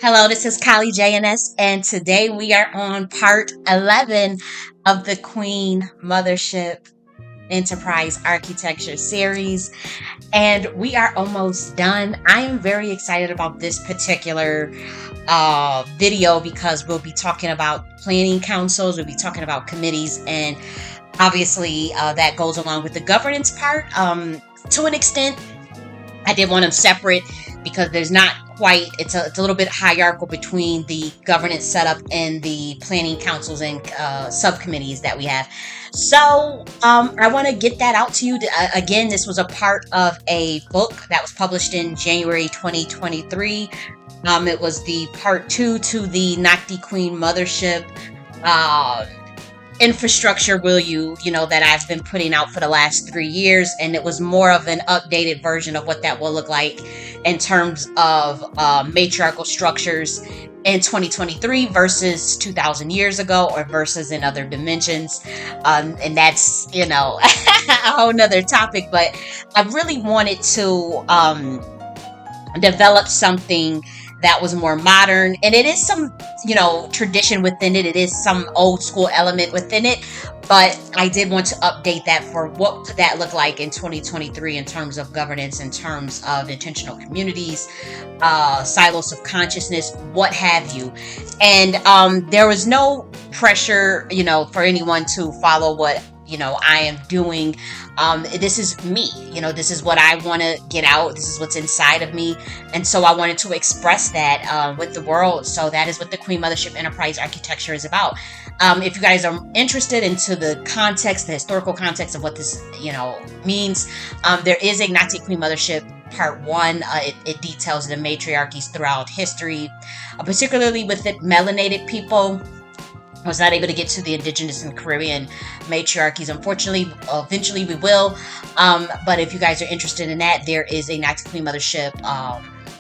Hello, this is J.N.S, and today we are on part 11 of the Queen Mothership Enterprise Architecture series, and we are almost done. I am very excited about this particular video because we'll be talking about planning councils, we'll be talking about committees, and obviously that goes along with the governance part to an extent. I did want them separate because there's not quite, it's a little bit hierarchical between the governance setup and the planning councils and subcommittees that we have. So I want to get that out to you. Again, this was a part of a book that was published in January 2023. It was the part 2 to the Nakhti Queen Mothership infrastructure that I've been putting out for the last 3 years, and it was more of an updated version of what that will look like in terms of matriarchal structures in 2023 versus 2,000 years ago, or versus in other dimensions, and that's a whole nother topic. But I really wanted to develop something that was more modern, and it is some tradition within it. It is some old school element within it, but I did want to update that for what could that look like in 2023 in terms of governance, in terms of intentional communities, silos of consciousness, what have you. And there was no pressure for anyone to follow what I am doing. This is me, this is what I want to get out. This is what's inside of me. And so I wanted to express that with the world. So that is what the Queen Mothership Enterprise Architecture is about. If you guys are interested into the context, the historical context of what this, means, there is a Nakhti Queen Mothership Part 1. It details the matriarchies throughout history, particularly with the melanated people. I was not able to get to the indigenous and Caribbean matriarchies. Unfortunately, eventually we will. But if you guys are interested in that, there is a Nakhti Queen Mothership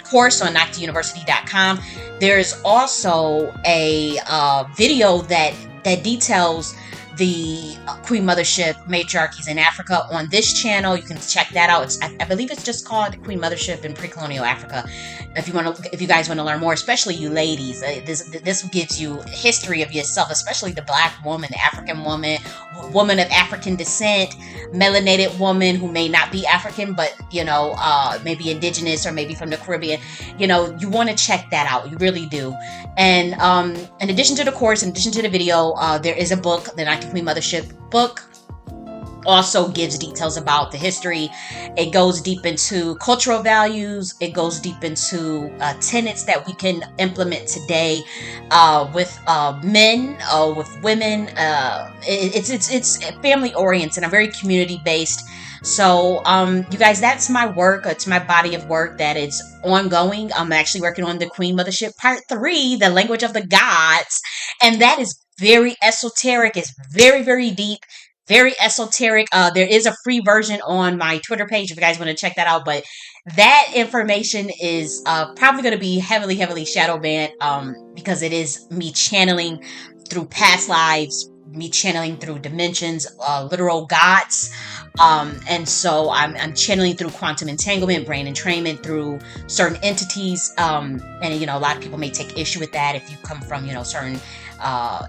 course on nakhtiuniversity.com. There's also a video that details the Queen Mothership matriarchies in Africa on this channel. You can check that out. I believe it's just called Queen Mothership in Pre-Colonial Africa. If you guys want to learn more, especially you ladies, this gives you history of yourself, especially the Black woman, the African woman, woman of African descent, melanated woman who may not be African, but maybe indigenous or maybe from the Caribbean. You want to check that out. You really do. And in addition to the course, in addition to the video, there is a book, the Nakhti Queen Mothership book. Also gives details about the history. It goes deep into cultural values. It goes deep into tenets that we can implement today with men, with women. It's family oriented and very community based. So you guys, that's my work. It's my body of work that is ongoing. I'm actually working on the Queen Mothership Part 3, the language of the gods, and that is very esoteric. It's very, very deep. Very esoteric. There is a free version on my Twitter page if you guys want to check that out. But that information is probably going to be heavily, heavily shadow banned because it is me channeling through past lives, me channeling through dimensions, literal gods. And so I'm channeling through quantum entanglement, brain entrainment, through certain entities. And a lot of people may take issue with that if you come from certain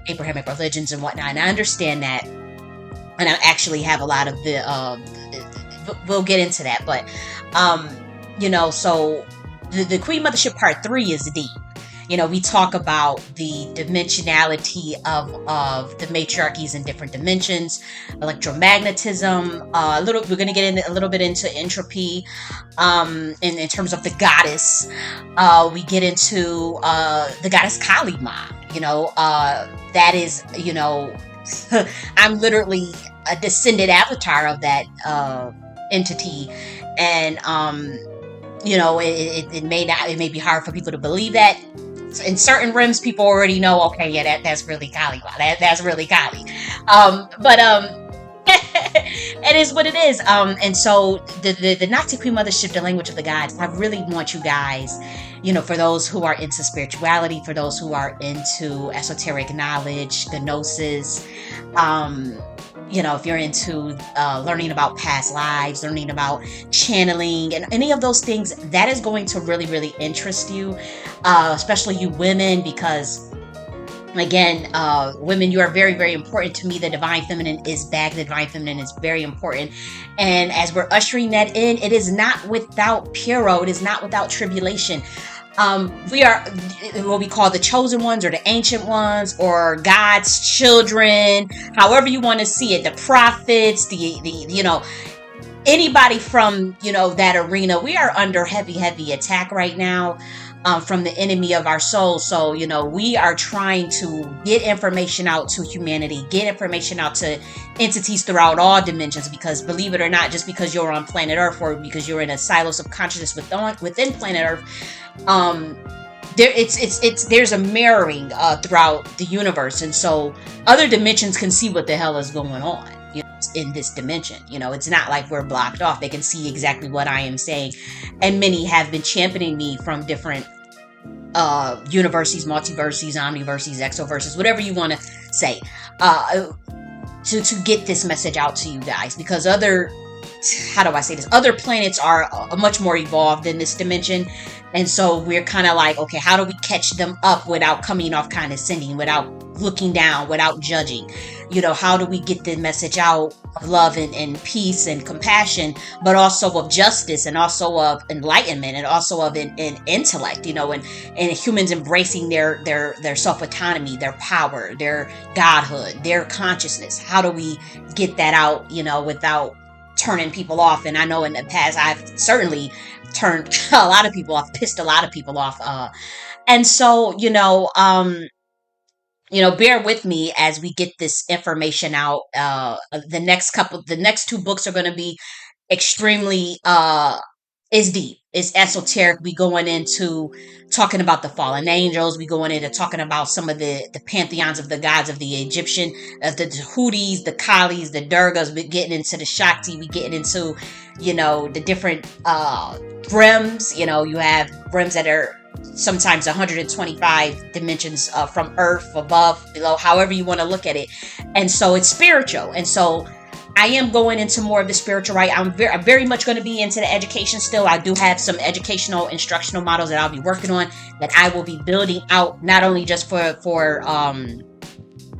Abrahamic religions and whatnot. And I understand that. And I actually have a lot of we'll get into that. But, so the Queen Mothership Part 3 is deep. We talk about the dimensionality of the matriarchies in different dimensions, electromagnetism. We're going to get a little bit into entropy, in terms of the goddess. We get into the goddess Kali Ma. That is, I'm literally a descended avatar of that entity, and it may be hard for people to believe that. In certain rims, people already know, okay, yeah, that's really Kali. That's really Kali. But it is what it is. And so the Nakhti Queen Mothership, the language of the gods, I really want you guys, for those who are into spirituality, for those who are into esoteric knowledge, the gnosis, if you're into learning about past lives, learning about channeling, and any of those things, that is going to really, really interest you, especially you women, because again, women, you are very, very important to me. The divine feminine is back. The divine feminine is very important. And as we're ushering that in, it is not without peril. It is not without tribulation. We are what we call the chosen ones, or the ancient ones, or God's children, however you want to see it. The prophets, the anybody from that arena. We are under heavy, heavy attack right now, from the enemy of our souls. So we are trying to get information out to humanity, get information out to entities throughout all dimensions, because believe it or not, just because you're on planet Earth, or because you're in a silos of consciousness within planet Earth, there's a mirroring throughout the universe, and so other dimensions can see what the hell is going on in this dimension. It's not like we're blocked off. They can see exactly what I am saying, and many have been championing me from different universities, multiversities, omniversities, exoverses, whatever you want to say, to get this message out to you guys, because how do I say this? Other planets are much more evolved than this dimension. And so we're kind of like, okay, how do we catch them up without coming off condescending, without looking down, without judging? How do we get the message out of love and peace and compassion, but also of justice, and also of enlightenment, and also of in intellect, and humans embracing their self-autonomy, their power, their godhood, their consciousness? How do we get that out, without turning people off? And I know in the past I've certainly turned a lot of people off, pissed a lot of people off, and so bear with me as we get this information out. The next two books are going to be extremely is deep, it's esoteric. We going into talking about the fallen angels. We going into talking about some of the pantheons of the gods of the Egyptian, the Houthis, the Kalis, the Durgas. We getting into the Shakti. We getting into the different realms. You have realms that are sometimes 125 dimensions from Earth, above, below, however you want to look at it. And so it's spiritual, and so I am going into more of the spiritual, right? I'm very much going to be into the education still. I do have some educational, instructional models that I'll be working on, that I will be building out, not only just for the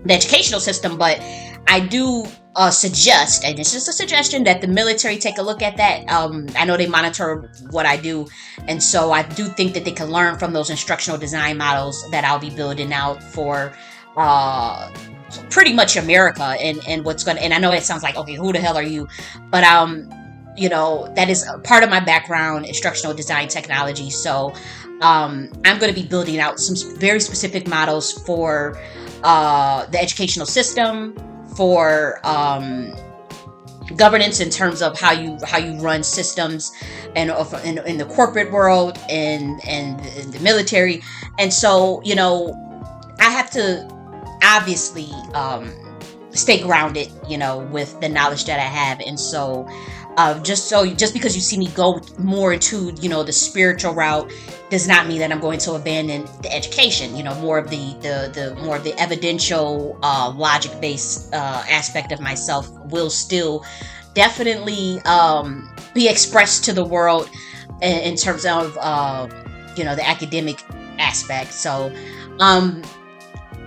educational system, but I do suggest, and it's just a suggestion, that the military take a look at that. I know they monitor what I do, and so I do think that they can learn from those instructional design models that I'll be building out for pretty much America, and what's going to, and I know it sounds like, okay, who the hell are you? But that is part of my background, instructional design technology. So I'm going to be building out some very specific models for the educational system, for governance, in terms of how you run systems, and in the corporate world, and the military. And so I have to obviously stay grounded with the knowledge that I have. And so just because you see me go more into the spiritual route, does not mean that I'm going to abandon the education. More of the evidential, logic based aspect of myself will still definitely be expressed to the world in terms of the academic aspect. So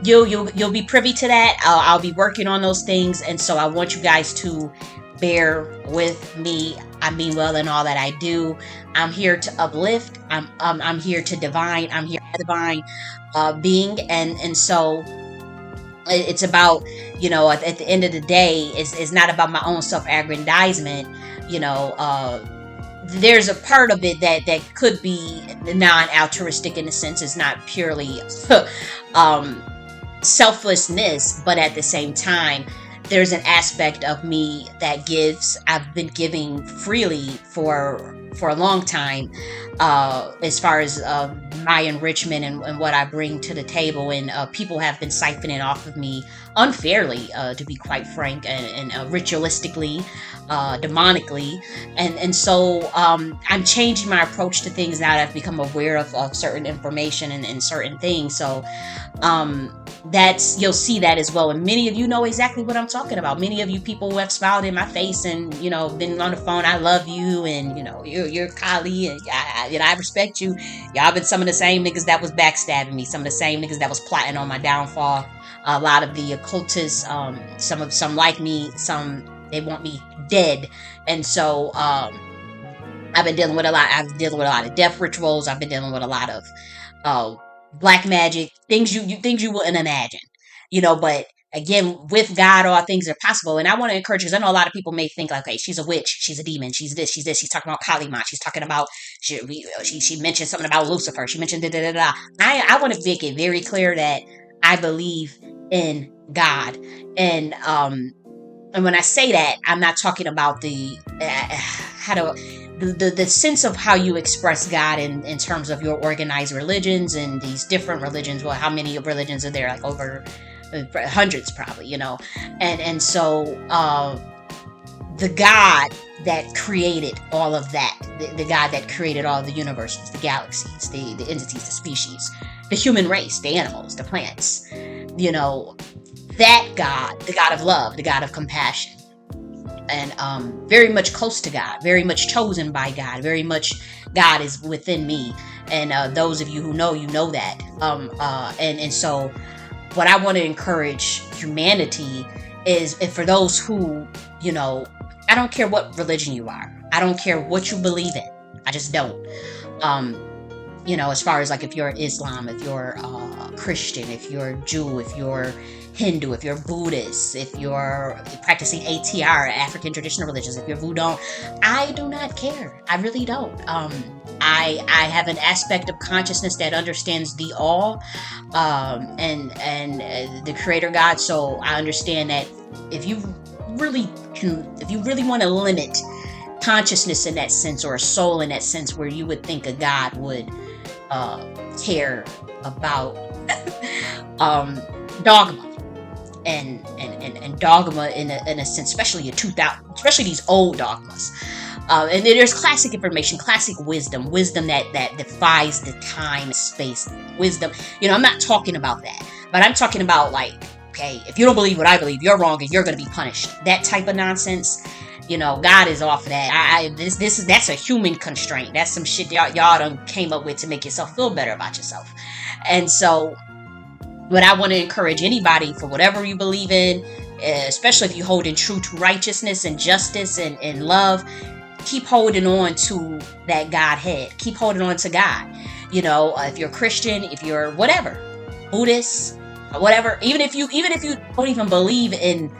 you'll be privy to that. I'll be working on those things, and so I want you guys to bear with me. I mean well in all that I do. I'm here to uplift. I'm here to divine. I'm here to divine being, and so it's about at the end of the day, it's not about my own self-aggrandizement. There's a part of it that could be non-altruistic, in a sense. It's not purely selflessness, but at the same time, there's an aspect of me that gives. I've been giving freely for a long time, as far as my enrichment and what I bring to the table, and people have been siphoning off of me unfairly, to be quite frank, and ritualistically, demonically, and so I'm changing my approach to things now that I've become aware of certain information and certain things. So you'll see that as well. And many of you know exactly what I'm talking about. Many of you people who have smiled in my face and, been on the phone, I love you, and, you're Kali, and I respect you. Y'all been some of the same niggas that was backstabbing me, some of the same niggas that was plotting on my downfall. A lot of the occultists, some like me, some they want me dead. And so I've been dealing with a lot. I've been dealing with a lot of death rituals. I've been dealing with a lot of uh, black magic, things you wouldn't imagine, But again, with God, all things are possible. And I want to encourage, because I know a lot of people may think like, okay, she's a witch, she's a demon, she's this, she's this. She's talking about Kalimat. She's talking about she mentioned something about Lucifer. She mentioned da da da da. I want to make it very clear that I believe in God, and when I say that, I'm not talking about the how to the sense of how you express God in terms of your organized religions and these different religions. Well, how many religions are there? Like over hundreds, probably, and so the God that created all of that, the God that created all the universes, the galaxies, the entities, the species, the human race, the animals, the plants, that God, the God of love, the God of compassion, and very much close to God, very much chosen by God, very much God is within me. And those of you who know, that. And so what I want to encourage humanity is, if for those who, I don't care what religion you are, I don't care what you believe in, I just don't. As far as like if you're Islam, if you're Christian, if you're Jew, if you're Hindu, if you're Buddhist, if you're practicing ATR, African traditional religions, if you're Voodoo, I do not care. I really don't. I have an aspect of consciousness that understands the all, and the Creator God. So I understand that if you really want to limit consciousness in that sense, or a soul in that sense, where you would think a God would care about dogma and dogma in a sense, especially especially these old dogmas. And there's classic information, classic wisdom that defies the time and space. Wisdom, I'm not talking about that, but I'm talking about like, okay, if you don't believe what I believe, you're wrong and you're going to be punished. That type of nonsense. God is off of that. That's a human constraint. That's some shit y'all done came up with to make yourself feel better about yourself. And so, what I want to encourage anybody, for whatever you believe in, especially if you hold in true to righteousness and justice and love, keep holding on to that Godhead. Keep holding on to God. If you're Christian, if you're whatever, Buddhist, whatever, even if you don't even believe in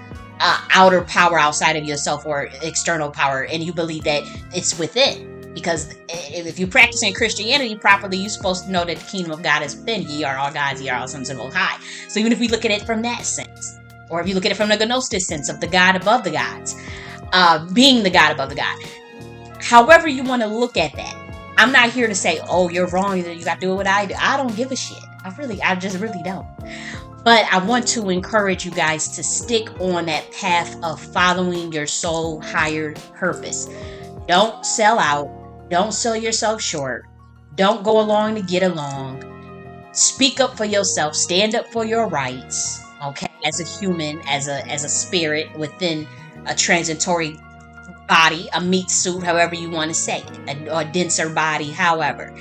outer power outside of yourself or external power, and you believe that it's within. Because if you're practicing Christianity properly, you're supposed to know that the kingdom of God is within. Ye are all gods, ye are all sons of Most High. So even if we look at it from that sense, or if you look at it from the Gnostic sense of the God above the gods, being the God above the God, however you want to look at that, I'm not here to say, oh, you're wrong, you got to do what I do. I don't give a shit. I just really don't. But I want to encourage you guys to stick on that path of following your soul higher purpose. Don't sell out. Don't sell yourself short. Don't go along to get along. Speak up for yourself. Stand up for your rights. Okay, as a human, as a spirit within a transitory body, a meat suit, however you want to say it, or denser body, however.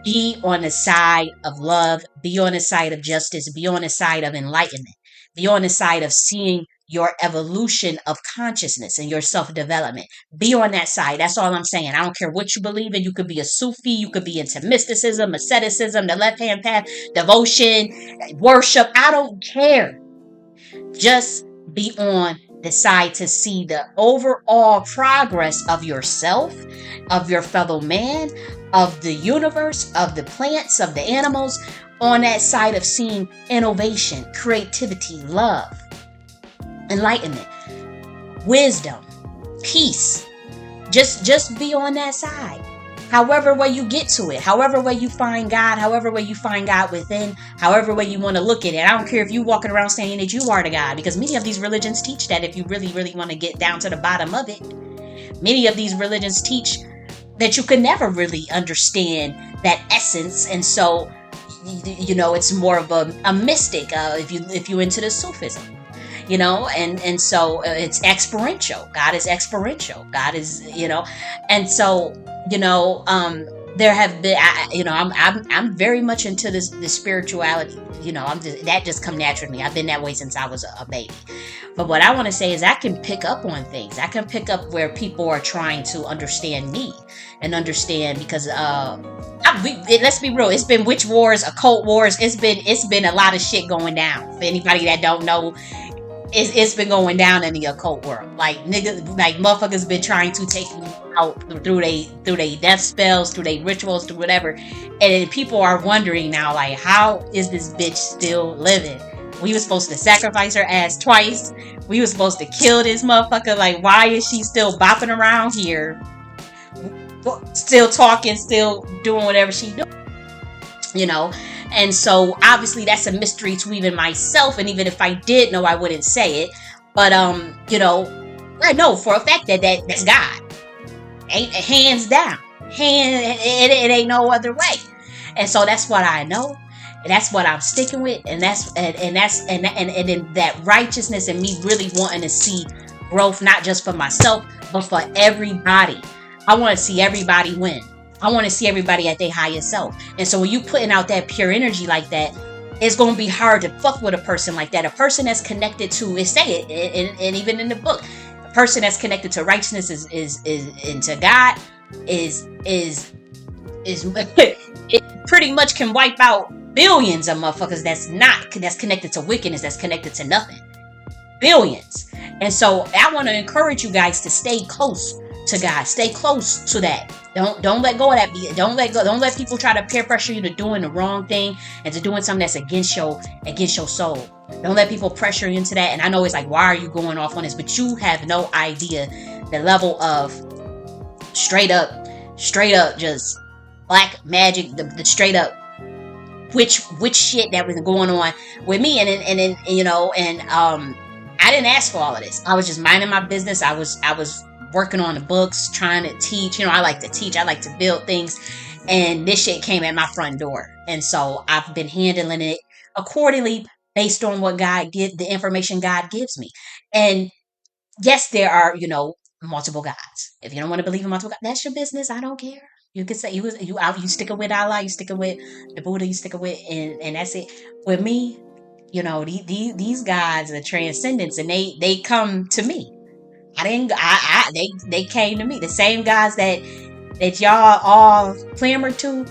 Be on the side of love. Be on the side of justice. Be on the side of enlightenment. Be on the side of seeing your evolution of consciousness and your self-development. Be on that side. That's all I'm saying. I don't care what you believe in. You could be a Sufi. You could be into mysticism, asceticism, the left-hand path, devotion, worship. I don't care. Just be on the side to see the overall progress of yourself, of your fellow man, of the universe, of the plants, of the animals, on that side of seeing innovation, creativity, love, enlightenment, wisdom, peace. Just be on that side. However way you get to it, however way you find God, however way you find God within, however way you want to look at it. I don't care if you're walking around saying that you are the God, because many of these religions teach that if you really, really want to get down to the bottom of it. Many of these religions teach that you could never really understand that essence. And so it's more of a mystic, if you into the Sufism, and so it's experiential. God is experiential. God is, and so, there have been, I'm very much into this spirituality. That just come naturally. I've been that way since I was a baby. But what I want to say is I can pick up on things. I can pick up where people are trying to understand me and understand, because let's be real. It's been witch wars, occult wars. It's been a lot of shit going down. For anybody that don't know, it's been going down in the occult world. Like niggas, like motherfuckers been trying to take me out through they death spells, through they rituals, through whatever. And people are wondering now, like, how is this bitch still living? We were supposed to sacrifice her ass twice. We were supposed to kill this motherfucker. Like, why is she still bopping around here? Still talking, still doing whatever she doing. And so obviously that's a mystery to even myself, and even if I did know, I wouldn't say it. But I know for a fact that's God. Ain't hands down. It ain't no other way. And so that's what I know. And that's what I'm sticking with, and that's and in that righteousness, and me really wanting to see growth, not just for myself, but for everybody. I want to see everybody win. I want to see everybody at their highest self. And so when you putting out that pure energy like that, it's going to be hard to fuck with a person like that. A person that's connected to, and even in the book, a person that's connected to righteousness is into God is it pretty much can wipe out billions of motherfuckers that's connected to wickedness, that's connected to nothing. Billions. And so I want to encourage you guys to stay close to God. Stay close to that. Don't let go of that. Don't let people try to peer pressure you to doing the wrong thing and to doing something that's against your soul. Don't let people pressure you into that. And I know it's like, why are you going off on this? But you have no idea the level of straight up just black magic, the straight up witch shit that was going on with me. And I didn't ask for all of this. I was just minding my business. I was working on the books, trying to teach. I like to teach. I like to build things. And this shit came at my front door. And so I've been handling it accordingly based on what the information God gives me. And yes, there are, multiple gods. If you don't want to believe in multiple gods, that's your business. I don't care. You can say you sticking with Allah, you sticking with the Buddha, you sticking with, and that's it. With me, these gods are transcendence, and they come to me. They came to me. The same guys that y'all all clamored to,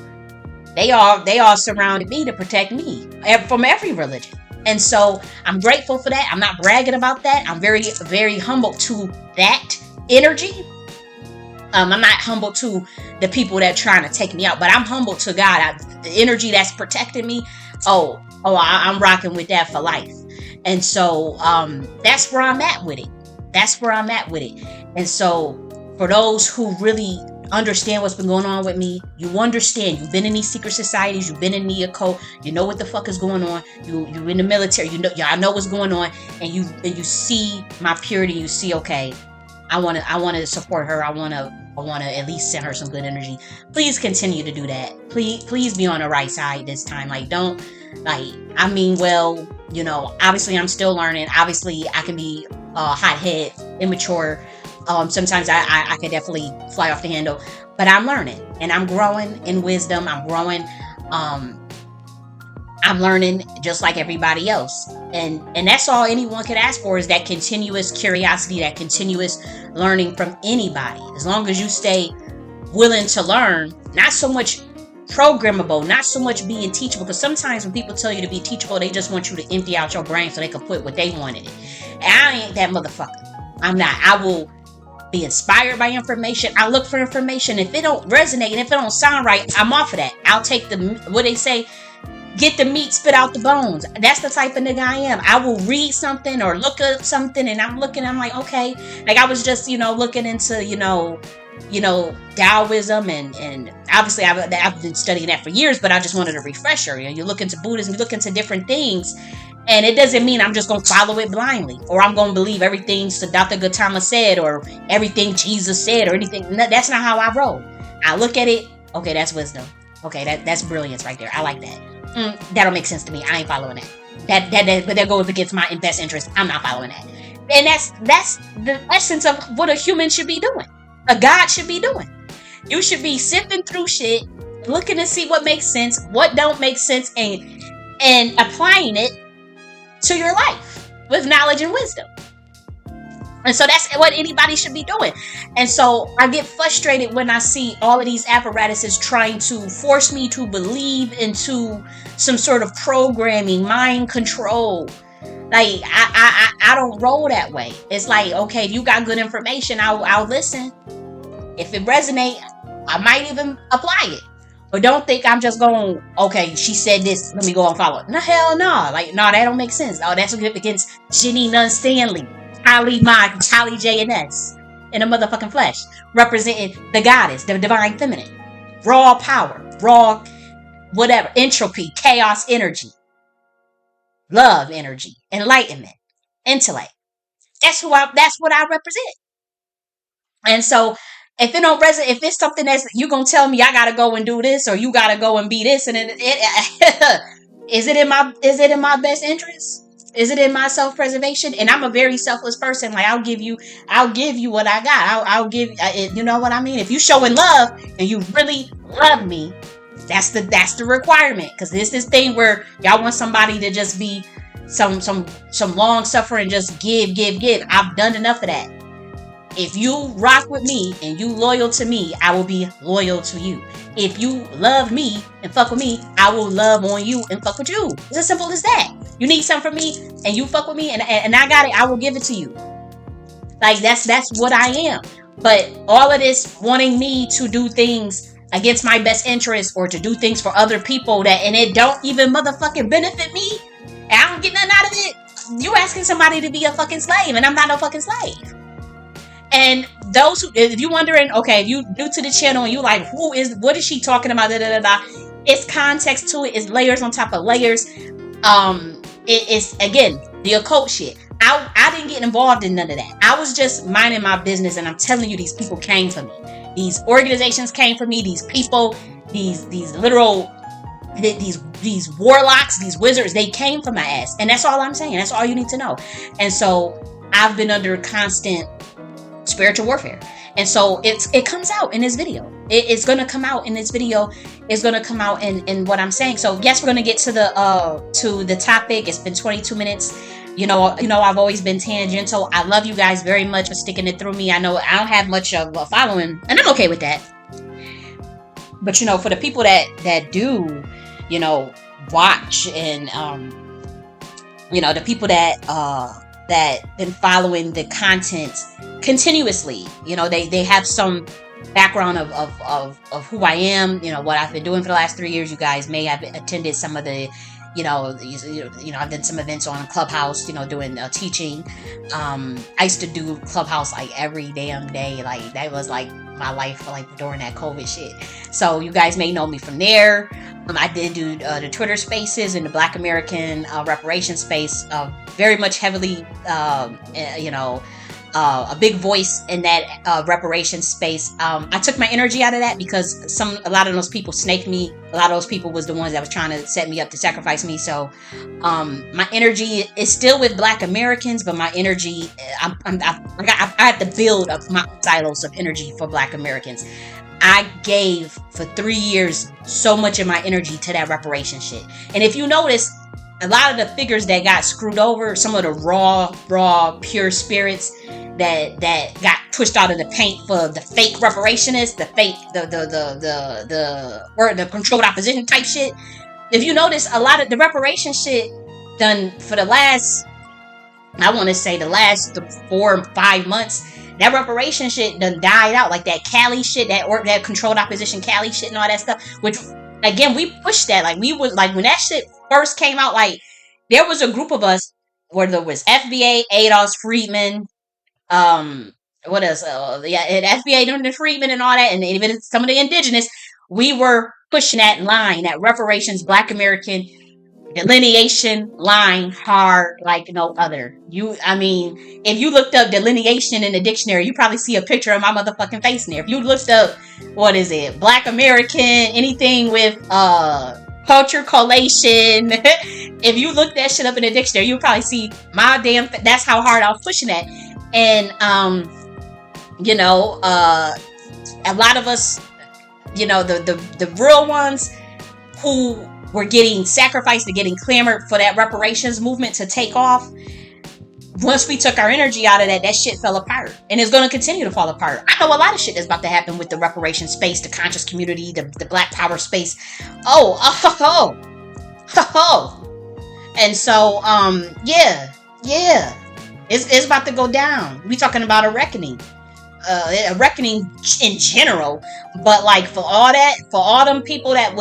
they all surrounded me to protect me from every religion. And so I'm grateful for that. I'm not bragging about that. I'm very, very humble to that energy. I'm not humble to the people that are trying to take me out, but I'm humble to God. The energy that's protecting me. I'm rocking with that for life. And so that's where I'm at with it. And so for those who really understand what's been going on with me, you understand. You've been in these secret societies, you've been in the occult, you know what the fuck is going on. You're in the military, y'all know what's going on, and you see my purity. You see, okay, I want to support her. I want to at least send her some good energy. Please continue to do that. Please be on the right side this time. Obviously I'm still learning. Obviously I can be hothead, immature. Sometimes I can definitely fly off the handle, but I'm learning and I'm growing in wisdom. I'm growing. I'm learning just like everybody else. And that's all anyone could ask for, is that continuous curiosity, that continuous learning from anybody. As long as you stay willing to learn, not so much programmable, not so much being teachable, because sometimes when people tell you to be teachable, they just want you to empty out your brain so they can put what they want in it. And I ain't that motherfucker. I'm not. I will be inspired by information. I look for information. If it don't resonate and if it don't sound right, I'm off of that. I'll take what they say, get the meat, spit out the bones. That's the type of nigga I am. I will read something or look up something, and I'm like, okay. Like I was just, looking into, Taoism, and obviously I've been studying that for years, but I just wanted a refresher. You look into Buddhism, you look into different things, and it doesn't mean I'm just going to follow it blindly, or I'm going to believe everything Siddhartha Gautama said, or everything Jesus said, or anything. That's not how I roll. I look at it, okay, that's wisdom. Okay, that's brilliance right there. I like that. That don't make sense to me. I ain't following that. That goes against my best interest. I'm not following that. And that's the essence of what a human should be doing. A God should be doing. You should be sifting through shit, looking to see what makes sense, what don't make sense, and applying it to your life with knowledge and wisdom. And so that's what anybody should be doing. And so I get frustrated when I see all of these apparatuses trying to force me to believe into some sort of programming, mind control. Like I don't roll that way. It's like, okay, if you got good information, I'll listen. If it resonates, I might even apply it. But don't think I'm just going, okay, she said this, let me go and follow it. No, hell no. Like, no, that don't make sense. Oh, that's against Jenny Nunn Stanley, Holly J.N.S. in a motherfucking flesh, representing the goddess, the divine feminine. Raw power, raw whatever, entropy, chaos energy, love energy, enlightenment, intellect. That's what I represent. And so if it don't resonate, if it's something that's you gonna tell me I gotta go and do this or you gotta go and be this, and is it in my best interest? Is it in my self-preservation? And I'm a very selfless person. Like I'll give you what I got. I'll give you know what I mean. If you showing love and you really love me, that's the requirement. Because this thing where y'all want somebody to just be some long suffering, just give. I've done enough of that. If you rock with me and you loyal to me, I will be loyal to you. If you love me and fuck with me, I will love on you and fuck with you. It's as simple as that. You need something from me and you fuck with me and I got it, I will give it to you. Like that's what I am. But all of this wanting me to do things against my best interest or to do things for other people and it don't even motherfucking benefit me, and I don't get nothing out of it. You asking somebody to be a fucking slave and I'm not no fucking slave. And those who, if you wondering, okay, if you new to the channel and you like, what is she talking about? It's context to it. It's layers on top of layers. It's again the occult shit. I didn't get involved in none of that. I was just minding my business, and I'm telling you, these people came for me. These organizations came for me. These people, these literal, these warlocks, these wizards, they came for my ass, and that's all I'm saying. That's all you need to know. And so I've been under constant spiritual warfare, and so it comes out in this video. It's going to come out in this video. It's going to come out in what I'm saying. So yes, we're going to get to the topic. It's been 22 minutes. You know I've always been tangential. I love you guys very much for sticking it through me. I know I don't have much of a following, and I'm okay with that. But for the people that do watch, and the people that been following the content continuously, they have some background of who I am, what I've been doing for the last 3 years. You guys may have attended some of the I've done some events on Clubhouse, doing teaching. I used to do Clubhouse like every damn day. Like that was like my life, like during that COVID shit. So you guys may know me from there. I did do the Twitter spaces and the Black American reparations space, very much heavily, a big voice in that reparations space. I took my energy out of that because a lot of those people snaked me. A lot of those people was the ones that was trying to set me up to sacrifice me. So my energy is still with Black Americans, but my energy, I had to build up my silos of energy for Black Americans. I gave for 3 years so much of my energy to that reparation shit. And if you notice, a lot of the figures that got screwed over, some of the raw, pure spirits that got pushed out of the paint for the fake reparationists, the fake, the controlled opposition type shit. If you notice, a lot of the reparation shit done for the last, I want to say the last 4 or 5 months, that reparation shit done died out. Like that Cali shit, that controlled opposition Cali shit and all that stuff, which again, we pushed that. Like we was like, when that shit first came out, like there was a group of us where there was FBA, ADOS, Freedmen, what else? FBA doing the Freedmen and all that, and even some of the indigenous, we were pushing that line, that reparations, Black American delineation line hard like no other. If you looked up delineation in the dictionary, you probably see a picture of my motherfucking face in there. If you looked up, what is it, Black American, anything with culture collation. If you look that shit up in the dictionary, you'll probably see my damn. That's how hard I was pushing that. And you know, a lot of us, you know, the real ones who were getting sacrificed and getting clamored for that reparations movement to take off. Once we took our energy out of that, that shit fell apart. And it's going to continue to fall apart. I know a lot of shit that's about to happen with the reparation space, the conscious community, the black power space. Oh. And so, yeah. It's about to go down. We talking about a reckoning. A reckoning in general, but like for all them people that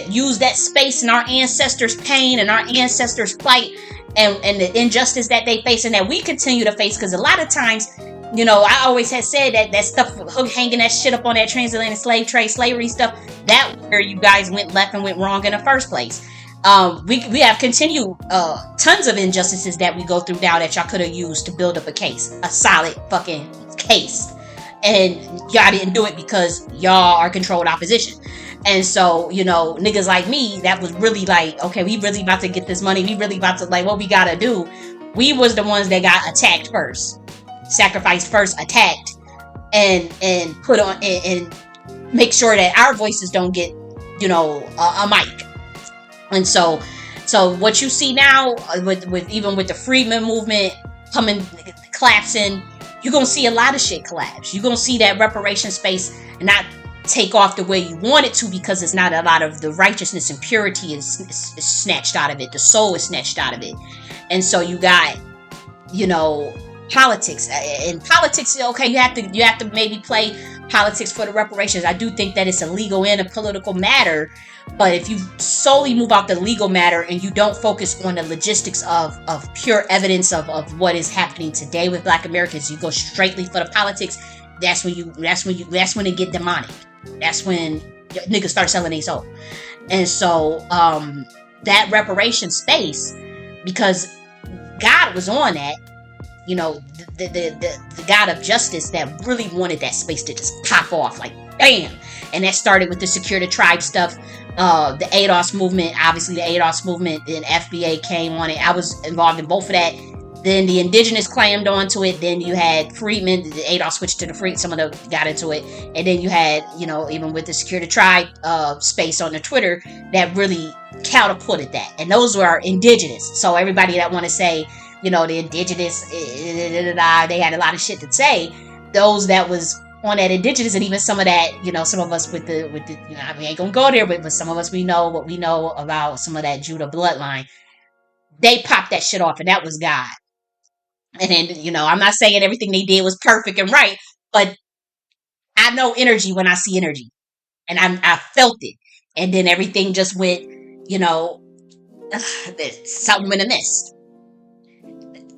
used that space and our ancestors' pain and our ancestors' plight and the injustice that they face and that we continue to face, because a lot of times, you know, I always had said that stuff, hanging that shit up on that transatlantic slave trade, slavery stuff, that where you guys went left and went wrong in the first place. We have continued tons of injustices that we go through now that y'all could have used to build up a case, a solid fucking case, and y'all didn't do it because y'all are controlled opposition. And so, you know, niggas like me that was really like, okay, we really about to get this money, we really about to, like, what we gotta do. We was the ones that got attacked first, sacrificed first, attacked, and put on and make sure that our voices don't get, you know, a mic. And so what you see now with even with the freedmen movement coming, collapsing, you're going to see a lot of shit collapse. You're going to see that reparation space not take off the way you want it to, because it's not a lot of the righteousness and purity is snatched out of it. The soul is snatched out of it. And so you got, you know, politics. And politics, okay, you have to maybe play politics for the reparations. I do think that it's a legal and a political matter. But if you solely move out the legal matter and you don't focus on the logistics of pure evidence of what is happening today with Black Americans, you go straightly for the politics. That's when it get demonic. That's when niggas start selling their soul. And so that reparation space, because God was on that, you know, the God of justice that really wanted that space to just pop off like bam. And that started with the Secure the Tribe stuff. The ADOS movement, obviously the ADOS movement, and FBA came on it. I was involved in both of that. Then the indigenous claimed onto it. Then you had freedmen. The ADOS switched to the free. Some of them got into it. And then you had, you know, even with the Secure the Tribe space on the Twitter that really catapulted that. And those were indigenous. So everybody that want to say, you know, the indigenous, they had a lot of shit to say. Those that was on that indigenous, and even some of that, you know, some of us with the you know, we ain't gonna go there, but some of us, we know what we know about some of that Judah bloodline. They popped that shit off, and that was God. And then, you know, I'm not saying everything they did was perfect and right, but I know energy when I see energy, and I felt it, and then everything just went, you know, something in the mist.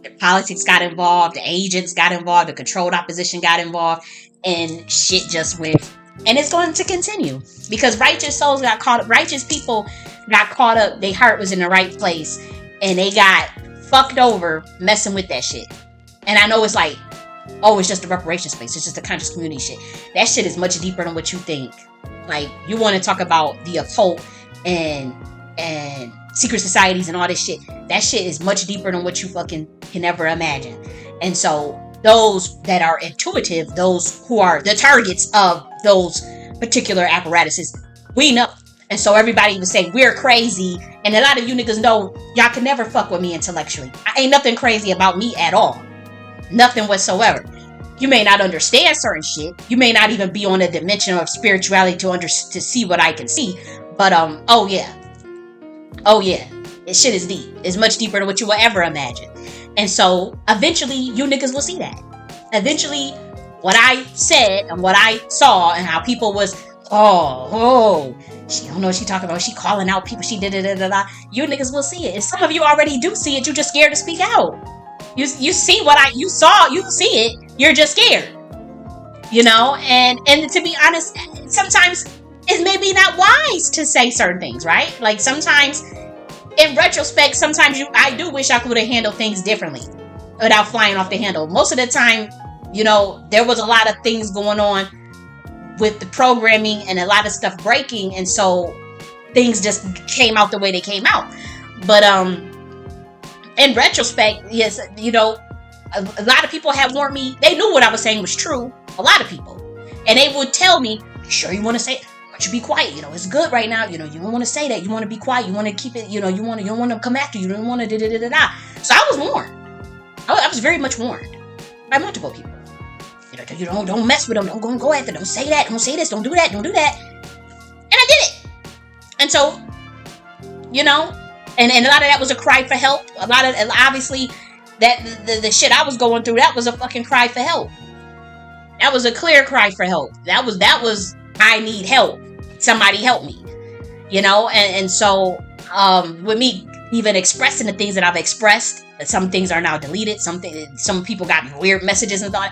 The politics got involved, the agents got involved, the controlled opposition got involved, and shit just went. And it's going to continue because righteous souls got caught up, righteous people got caught up, their heart was in the right place, and they got fucked over messing with that shit. And I know it's like, oh, it's just the reparation space, it's just the conscious community shit. That shit is much deeper than what you think. Like, you want to talk about the occult and secret societies and all this shit. That shit is much deeper than what you fucking can ever imagine. And so those that are intuitive, those who are the targets of those particular apparatuses, we know. And so everybody would say we're crazy, and a lot of you niggas know y'all can never fuck with me intellectually. I ain't nothing crazy about me at all, nothing whatsoever. You may not understand certain shit, you may not even be on a dimension of spirituality to see what I can see, but oh yeah, this shit is deep. It's much deeper than what you will ever imagine. And so eventually you niggas will see that. Eventually what I said and what I saw and how people was, oh, she don't know what she talking about. She calling out people. She did it. You niggas will see it. And some of you already do see it. You just scared to speak out. You see what you saw. You see it. You're just scared. You know, and to be honest, sometimes it's maybe not wise to say certain things, right? Like sometimes, in retrospect, sometimes I do wish I could have handled things differently without flying off the handle. Most of the time, you know, there was a lot of things going on with the programming and a lot of stuff breaking, and so things just came out the way they came out. But in retrospect, yes, you know, a lot of people had warned me. They knew what I was saying was true. A lot of people, and they would tell me, "Sure, you want to say it? Why don't you be quiet? You know, it's good right now. You know, you don't want to say that. You want to be quiet. You want to keep it. You know, you don't want to come after you. You don't want to da da da da." So I was warned. I was very much warned by multiple people. You know, don't mess with them. Don't go after. Don't say that. Don't say this. Don't do that. Don't do that. And I did it. And so, you know, and a lot of that was a cry for help. A lot of, obviously, that the shit I was going through, that was a fucking cry for help. That was a clear cry for help. That was I need help. Somebody help me. You know, and so with me even expressing the things that I've expressed, some things are now deleted. Some people got weird messages and thought.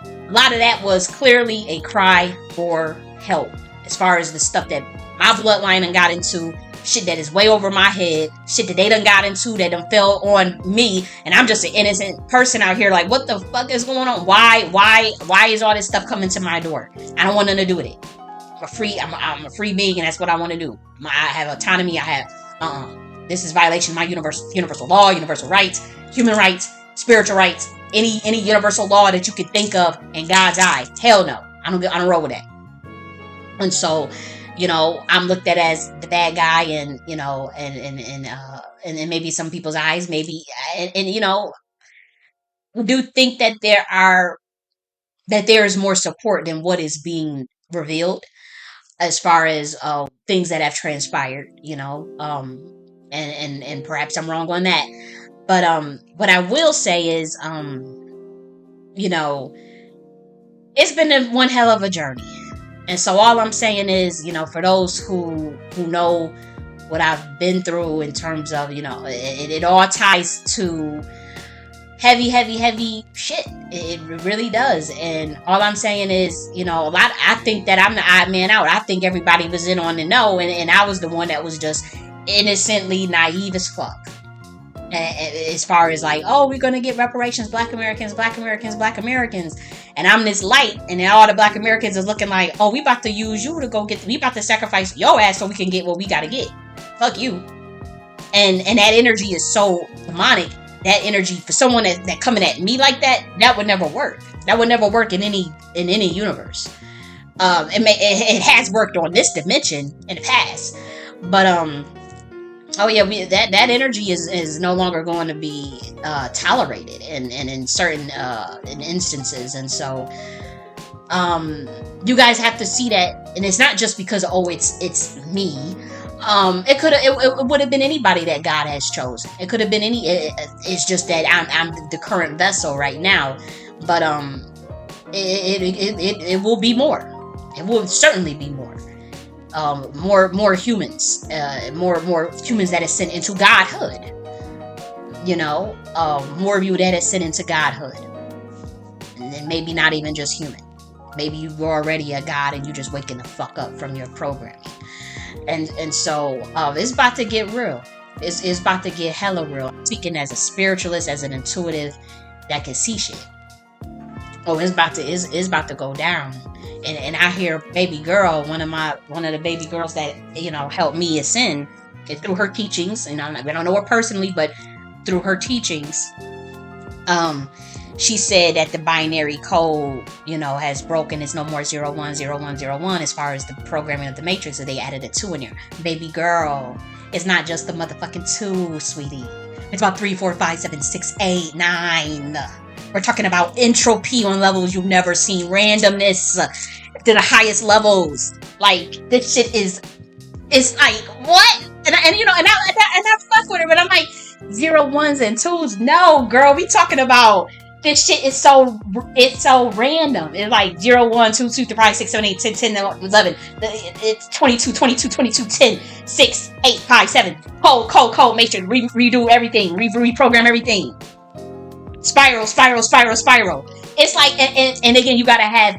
A lot of that was clearly a cry for help. As far as the stuff that my bloodline done got into, shit that is way over my head, shit that they done got into, that done fell on me, and I'm just an innocent person out here like, what the fuck is going on? Why is all this stuff coming to my door? I don't want nothing to do with it. I'm a free being, and that's what I want to do. I have autonomy. I have, this is violation of my universal law, universal rights, human rights, spiritual rights, any universal law that you could think of in God's eyes. Hell no. I don't roll with that. And so, you know, I'm looked at as the bad guy, and, you know, and maybe some people's eyes, maybe, and you know, we do think that there is more support than what is being revealed as far as things that have transpired, you know, and perhaps I'm wrong on that. But what I will say is, you know, it's been one hell of a journey. And so all I'm saying is, you know, for those who know what I've been through in terms of, you know, it all ties to heavy shit. It really does. And all I'm saying is, you know, I think that I'm the odd man out. I think everybody was in on the know, and I was the one that was just innocently naive as fuck. As far as like, oh, we're gonna get reparations, Black Americans, and I'm this light, and then all the Black Americans is looking like, oh, we about to use you to go we about to sacrifice your ass so we can get what we gotta get. Fuck you. And that energy is so demonic. That energy for someone that coming at me like that would never work. That would never work in any universe. It has worked on this dimension in the past, but oh yeah, that energy is no longer going to be tolerated in certain in instances, and so you guys have to see that, and it's not just because it's me. It would have been anybody that God has chosen. It could have been it's just that I'm the current vessel right now, but it will be more. It will certainly be more. More humans, more humans that is sent into godhood. You know, more of you that is sent into godhood, and then maybe not even just human. Maybe you were already a god and you just waking the fuck up from your programming. And so it's about to get real. It's about to get hella real. I'm speaking as a spiritualist, as an intuitive that can see shit. Oh, it's about to go down. And I hear baby girl, one of the baby girls that, you know, helped me ascend, and through her teachings, and I don't know her personally, but through her teachings, she said that the binary code, you know, has broken. It's no more 010101 as far as the programming of the matrix, so they added a 2 in there. Baby girl, it's not just the motherfucking 2, sweetie. It's about 3, 4, 5, 7, 6, 8, 9. We're talking about entropy on levels you've never seen, randomness to the highest levels. Like, this shit it's like, what? And you know, and I fuck with her, but I'm like, 0, 1s and 2s. No, girl, we talking about this shit is so random. It's like 0, 1, 2, 2, 3, 5, 6, 7, 8, 10, 10, 11. It's 22, 22, 22, 10, 6, 8, 5, 7. Cold, matrix, redo everything, reprogram everything. Spiral. It's like, and again, you gotta have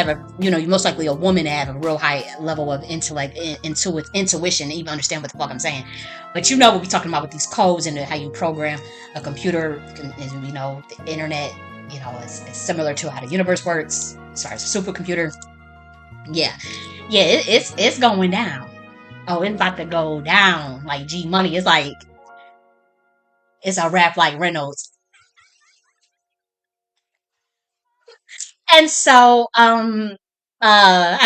a, you know, you most likely a woman to have a real high level of intellect, intuition, even understand what the fuck I'm saying. But you know what we're talking about with these codes and how you program a computer, you know, the internet, you know, it's similar to how the universe works as far as a supercomputer. Yeah, it's going down. Oh, it's about to go down. Like G Money. It's like it's a rap like Reynolds. And so, I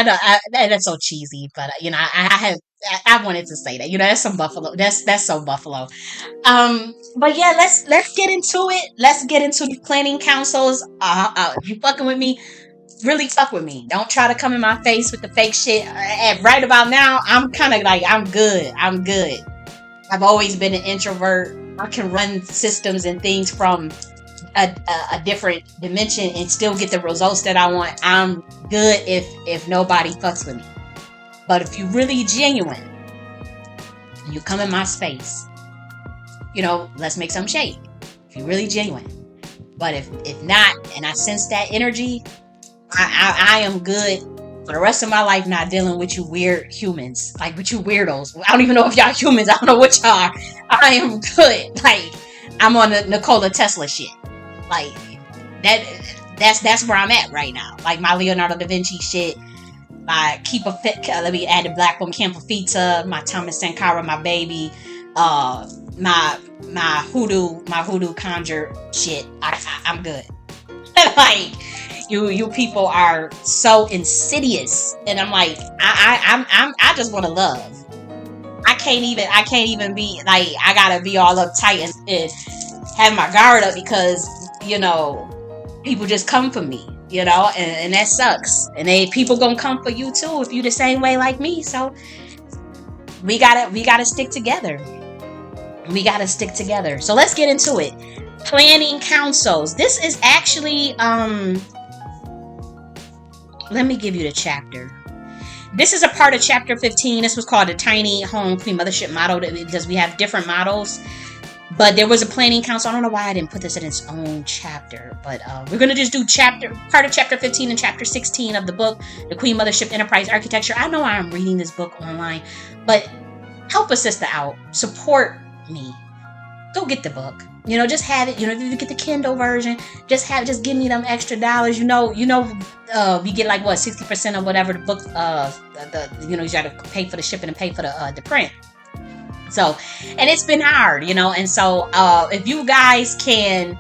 know that's so cheesy, but I have I wanted to say that. That's some Buffalo. That's so Buffalo. But yeah, let's get into it. Let's get into the planning councils. If you fucking with me, really fuck with me. Don't try to come in my face with the fake shit. Right about now, I'm kind of like I'm good. I'm good. I've always been an introvert. I can run systems and things from a different dimension and still get the results that I want. I'm good if nobody fucks with me. But if you really genuine, and you come in my space, let's make some shake. If you're really genuine. But if not, and I sense that energy, I am good for the rest of my life not dealing with you weird humans, like with you weirdos. I don't even know if y'all humans. I don't know what y'all are. I am good. Like I'm on the Nikola Tesla shit. Like that's where I'm at right now. Like my Leonardo da Vinci shit. My keep a fit. Let me add the Black Woman Camp Fita. My Thomas Sankara, my baby. My hoodoo conjure shit. I'm good. Like you people are so insidious, and I'm like I just want to love. I can't even be like I gotta be all uptight and have my guard up because people just come for me, and that sucks. And people gonna come for you too if you the same way like me. So we gotta stick together. We gotta stick together. So let's get into it. Planning councils. This is actually let me give you the chapter. This is a part of chapter 15. This was called the Tiny Home Queen Mothership Model because we have different models. But there was a planning council. I don't know why I didn't put this in its own chapter, but we're gonna just do part of chapter 15 and chapter 16 of the book, the Queen Mothership Enterprise Architecture. I know I'm reading this book online, but help a sister out, support me. Go get the book. Just have it. If you get the Kindle version, just give me them extra dollars. We get like what 60% of whatever the book. You got to pay for the shipping and pay for the print. So, and it's been hard, and so if you guys can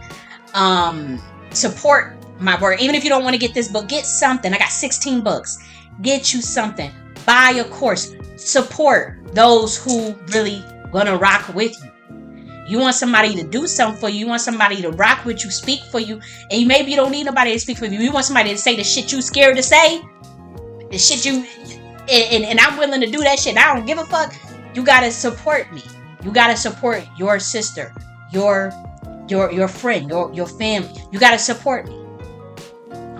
support my work, even if you don't want to get this book, get something. I got 16 books. Get you something. Buy a course. Support those who really gonna rock with you. You want somebody to do something for you. You want somebody to rock with you, speak for you, and maybe you don't need nobody to speak for you. You want somebody to say the shit you scared to say, the shit you, and I'm willing to do that shit. I don't give a fuck. You gotta support me. You gotta support your sister, your friend, your family. You gotta support me,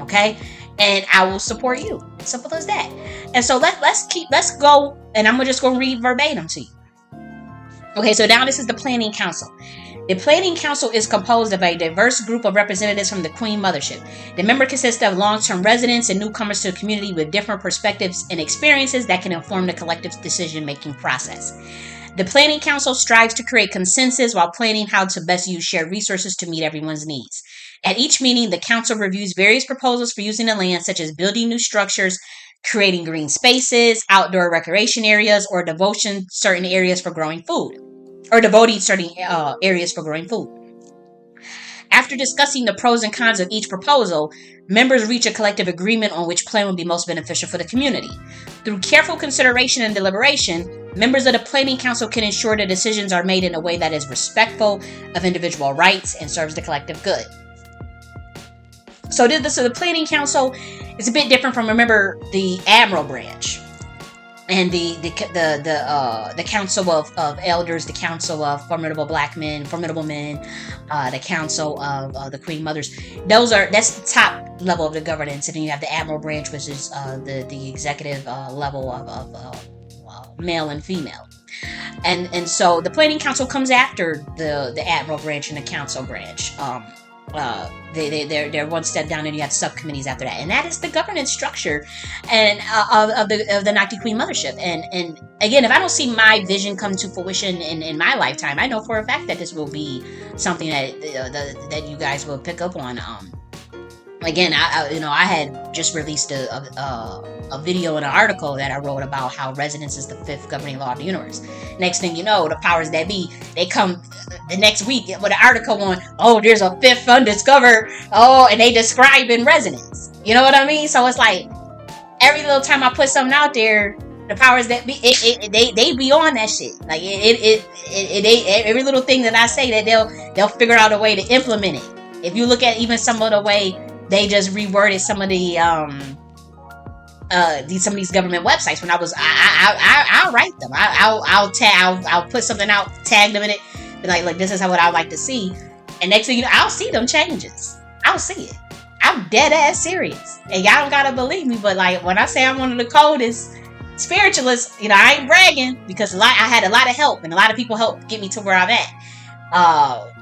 okay? And I will support you. Simple as that. And so let's go. And I'm just gonna read verbatim to you. Okay, so now this is the Planning Council. The Planning Council is composed of a diverse group of representatives from the Queen Mothership. The member consists of long-term residents and newcomers to the community with different perspectives and experiences that can inform the collective decision-making process. The Planning Council strives to create consensus while planning how to best use shared resources to meet everyone's needs. At each meeting, the Council reviews various proposals for using the land, such as building new structures, creating green spaces, outdoor recreation areas, or devoting certain areas for growing food. After discussing the pros and cons of each proposal, members reach a collective agreement on which plan would be most beneficial for the community. Through careful consideration and deliberation, members of the Planning Council can ensure that decisions are made in a way that is respectful of individual rights and serves the collective good. So the Planning Council is a bit different from, remember, the Admiral branch and the Council of Elders, the Council of Formidable Men, the Council of the Queen Mothers. That's the top level of the governance, and then you have the Admiral branch, which is the executive level of male and female. And so the Planning Council comes after the Admiral branch and the Council branch. They're one step down, and you have subcommittees after that, and that is the governance structure and of the Nakhti Queen Mothership. And again, if I don't see my vision come to fruition in my lifetime, I know for a fact that this will be something that you guys will pick up on. again, I had just released a video and an article that I wrote about how residence is the fifth governing law of the universe. Next thing you know, the powers that be, they come the next week with an article on, oh, there's a fifth undiscovered, oh, and they describe in residence. You know what I mean? So it's like every little time I put something out there, the powers that be, they be on that shit. Like every little thing that I say, that they'll figure out a way to implement it. If you look at even some of the way they just reworded some of the some of these government websites, when I'll write them. I'll put something out, tag them in it, be like this is what I would like to see, and next thing you know, I'll see them changes. I'll see it. I'm dead ass serious, and y'all don't gotta believe me, but like when I say I'm one of the coldest spiritualists, I ain't bragging, because I had a lot of help, and a lot of people helped get me to where I'm at.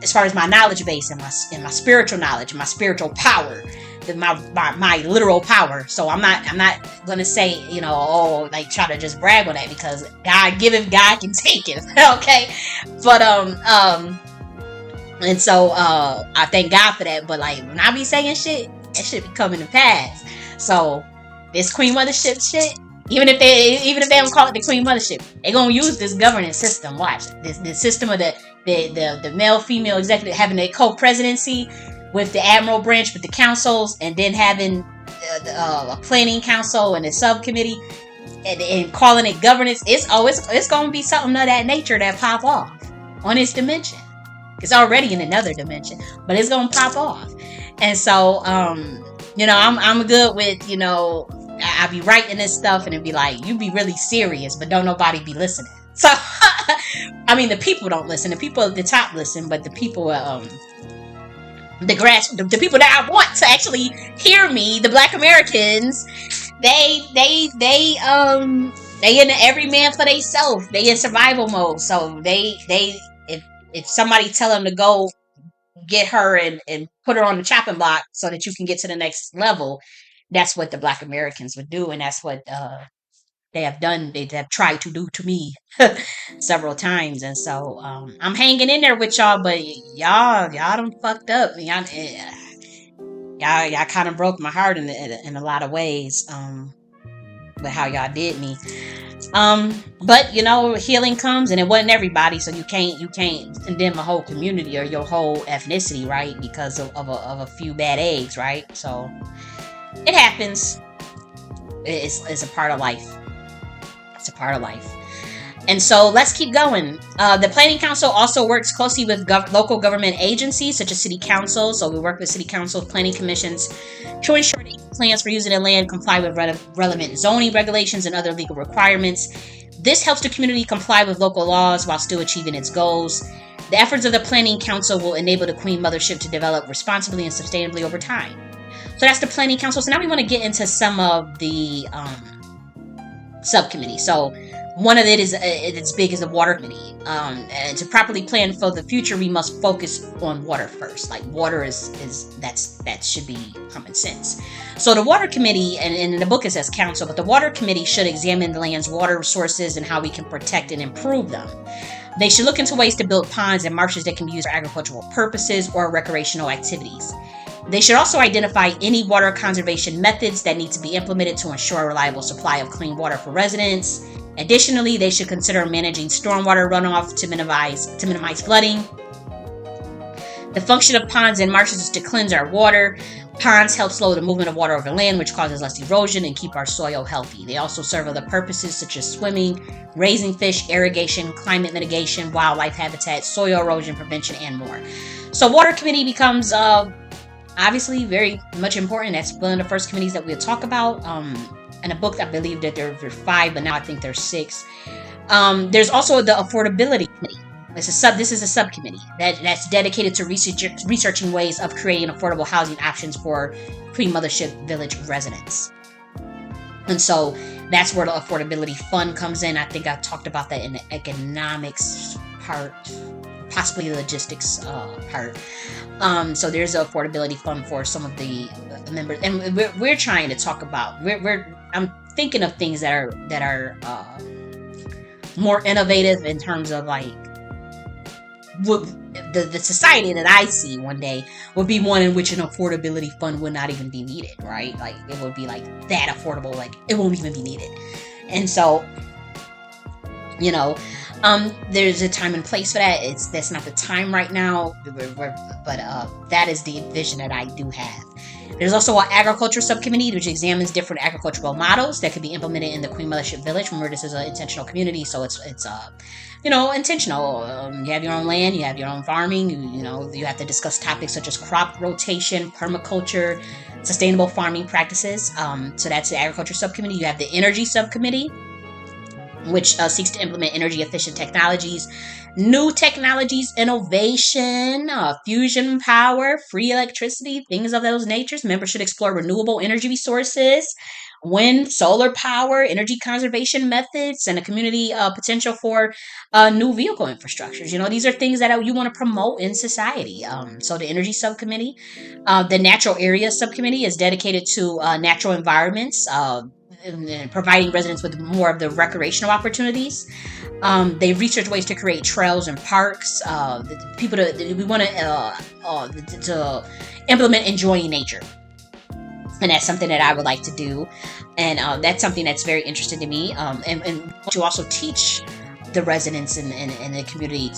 As far as my knowledge base and my spiritual knowledge and my spiritual power, my literal power. So I'm not gonna say, like try to just brag on that, because God giveth, God can take it. Okay. But and so I thank God for that. But like when I be saying shit, that shit be coming to pass. So this Queen Mothership shit, even if they don't call it the Queen Mothership, they gonna use this governance system. Watch this system of the male female executive having a co-presidency with the admiral branch, with the councils, and then having a planning council and a subcommittee, and calling it governance. It's gonna be something of that nature that pop off on this dimension. It's already in another dimension, but it's gonna pop off. And so I'm good with, I be writing this stuff and it'd be like, you be really serious, but don't nobody be listening. So I mean, the people don't listen. The people at the top listen, but the people the people that I want to actually hear me, the Black Americans, they in every man for theyself. They in survival mode. So they if somebody tell them to go get her and put her on the chopping block so that you can get to the next level, that's what the Black Americans would do, and that's what they have done. They have tried to do to me several times. And so I'm hanging in there with y'all, but y'all done fucked up. Y'all kind of broke my heart in a lot of ways with how y'all did me. But healing comes, and it wasn't everybody, so you can't condemn a whole community or your whole ethnicity, right, because of a few bad eggs, right? So it happens. It's a part of life. It's a part of life. And so let's keep going. The Planning Council also works closely with local government agencies such as City Council. So we work with City Council, planning commissions to ensure that plans for using the land comply with relevant zoning regulations and other legal requirements. This helps the community comply with local laws while still achieving its goals. The efforts of the Planning Council will enable the Queen Mothership to develop responsibly and sustainably over time. So that's the Planning Council. So now we want to get into some of the subcommittees. So one of it is as big as the water committee. And to properly plan for the future, we must focus on water first. Like water that should be common sense. So the water committee, and in the book it says council, but the water committee should examine the land's water resources and how we can protect and improve them. They should look into ways to build ponds and marshes that can be used for agricultural purposes or recreational activities. They should also identify any water conservation methods that need to be implemented to ensure a reliable supply of clean water for residents. Additionally, they should consider managing stormwater runoff to minimize flooding. The function of ponds and marshes is to cleanse our water. Ponds help slow the movement of water over land, which causes less erosion and keep our soil healthy. They also serve other purposes such as swimming, raising fish, irrigation, climate mitigation, wildlife habitat, soil erosion prevention, and more. So water committee becomes obviously very much important. That's one of the first committees that we'll talk about. In a book, I believe that there were 5, but now I think there's 6. There's also the affordability committee. This is a subcommittee that's dedicated to researching ways of creating affordable housing options for Queen Mothership Village residents. And so that's where the affordability fund comes in. I think I talked about that in the economics part, possibly the logistics part. So there's an affordability fund for some of the members, and we're trying to talk about. I'm thinking of things that are more innovative in terms of like the society that I see one day would be one in which an affordability fund would not even be needed, right? Like it would be like that affordable, like it won't even be needed. And so, you know, there's a time and place for that. That's not the time right now, but that is the vision that I do have. There's also an agriculture subcommittee which examines different agricultural models that could be implemented in the Queen Mothership Village. Remember, this is an intentional community, so it's intentional. You have your own land, you have your own farming. You have to discuss topics such as crop rotation, permaculture, sustainable farming practices. So that's the agriculture subcommittee. You have the energy subcommittee, which seeks to implement energy efficient technologies, new technologies, innovation, fusion power, free electricity, things of those natures. Members should explore renewable energy resources, wind, solar power, energy conservation methods, and a community potential for new vehicle infrastructures. These are things that you want to promote in society. So the energy subcommittee, the natural area subcommittee is dedicated to natural environments, and providing residents with more of the recreational opportunities. They research ways to create trails and parks. We want to implement enjoying nature, and that's something that I would like to do, and that's something that's very interesting to me. And to also teach the residents in the community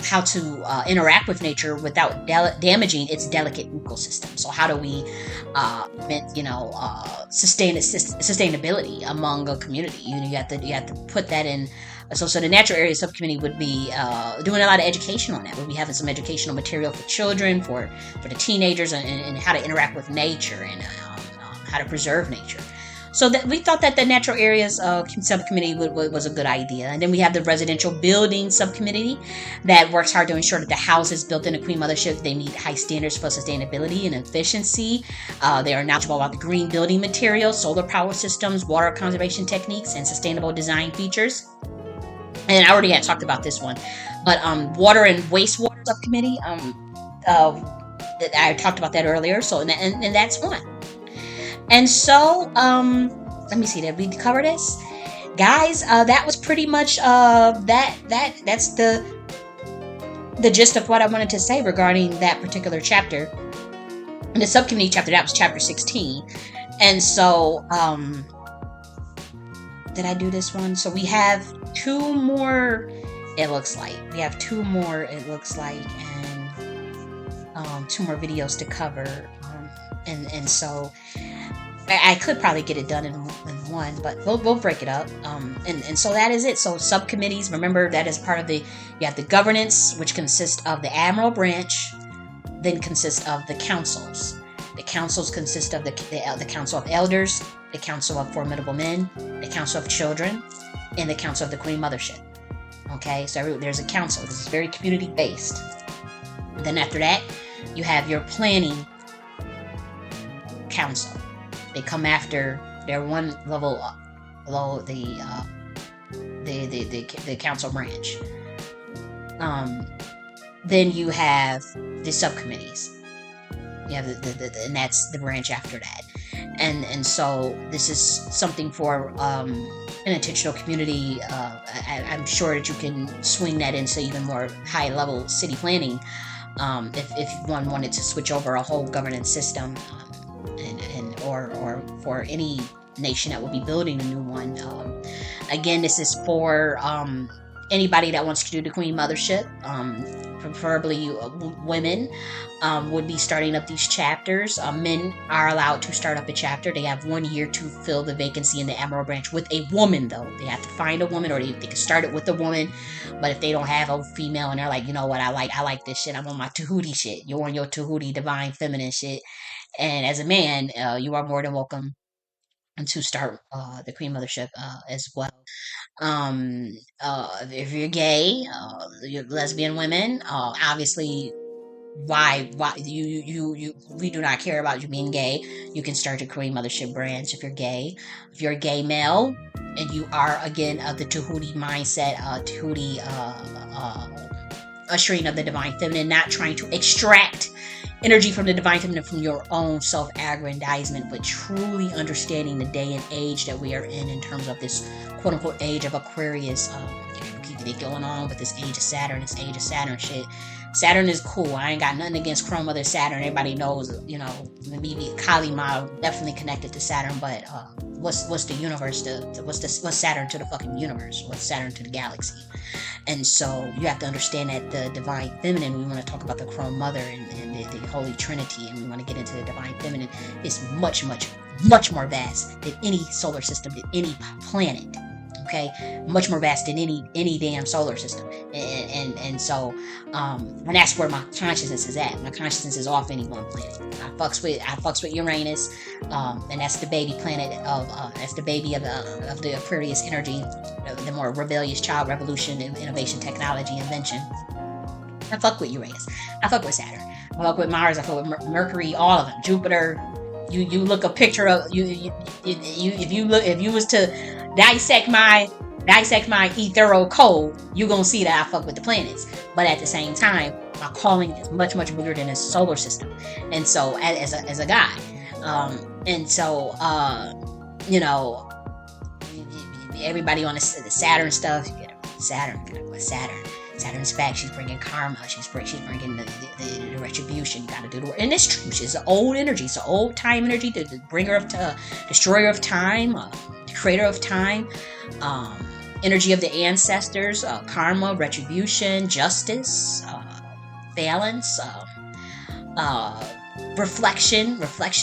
how to interact with nature without damaging its delicate ecosystem. So how do we sustainability among a community? You have to put that in. So the natural area subcommittee would be doing a lot of education on that. We'll be having some educational material for children, for the teenagers, and how to interact with nature, and how to preserve nature. So that we thought that the natural areas subcommittee was a good idea. And then we have the residential building subcommittee that works hard to ensure that the houses built in the Queen Mothership, they meet high standards for sustainability and efficiency. They are knowledgeable about the green building materials, solar power systems, water conservation techniques, and sustainable design features. And I already had talked about this one, but water and wastewater subcommittee, I talked about that earlier. So and that's one. And so, let me see, did we cover this? Guys, that was pretty much that's the gist of what I wanted to say regarding that particular chapter. In the subcommittee chapter, that was chapter 16. And so, did I do this one? So we have two more, it looks like. We have two more, it looks like, and two more videos to cover. And so I could probably get it done in one, but we'll break it up. And so that is it. So subcommittees, remember that is part of you have the governance, which consists of the admiral branch, then consists of the councils. The councils consist of the council of elders, the council of formidable men, the council of children, and the council of the Queen Mothership. Okay, so there's a council. This is very community based. Then after that, you have your planning council. They come after, they're one level below the council branch. Then you have the subcommittees. You have and that's the branch after that. And so this is something for an intentional community. I'm sure that you can swing that into even more high level city planning if one wanted to switch over a whole governance system. Or for any nation that will be building a new one. Again, this is for anybody that wants to do the Queen Mothership. Preferably women would be starting up these chapters. Men are allowed to start up a chapter. They have 1 year to fill the vacancy in the Admiral branch with a woman, though. They have to find a woman, or they can start it with a woman. But if they don't have a female and they're like, you know what, I like this shit. I'm on my Tahuti shit. You're on your Tahuti divine feminine shit. And as a man, you are more than welcome to start the Queen Mothership as well. If you're gay, you're lesbian women, obviously, why we do not care about you being gay. You can start your Queen Mothership branch if you're gay. If you're a gay male and you are again of the Tahuti mindset, Tahuti ushering of the divine feminine, not trying to extract energy from the divine feminine from your own self-aggrandizement, but truly understanding the day and age that we are in terms of this quote-unquote age of Aquarius. they going on with this age of Saturn shit. Saturn is cool. I ain't got nothing against Chrome Mother Saturn. Everybody knows, maybe Kali Ma definitely connected to Saturn, but what's the universe what's Saturn to the fucking universe? What's Saturn to the galaxy? And so you have to understand that the divine feminine, we want to talk about the Chrome Mother and the Holy Trinity, and we want to get into the divine feminine, is much, much, much more vast than any solar system, than any planet. Okay, much more vast than any damn solar system, and so and that's where my consciousness is at. My consciousness is off any one planet. I fucks with Uranus, and that's the baby planet of that's the baby of the Aquarius energy, the more rebellious child, revolution, innovation, technology, invention. I fuck with Uranus. I fuck with Saturn. I fuck with Mars. I fuck with Mercury. All of them. Jupiter. You look a picture of if you was to dissect my ethereal code, you're gonna see that I fuck with the planets. But at the same time, my calling is much, much bigger than a solar system. And so as a guy, and so everybody on the Saturn stuff, you get Saturn. Saturn's back. She's bringing karma. She's bringing the retribution. You got to do the work, and it's true. She's an old energy. It's an old time energy. The bringer of destroyer of time, the creator of time, energy of the ancestors, karma, retribution, justice, balance, reflection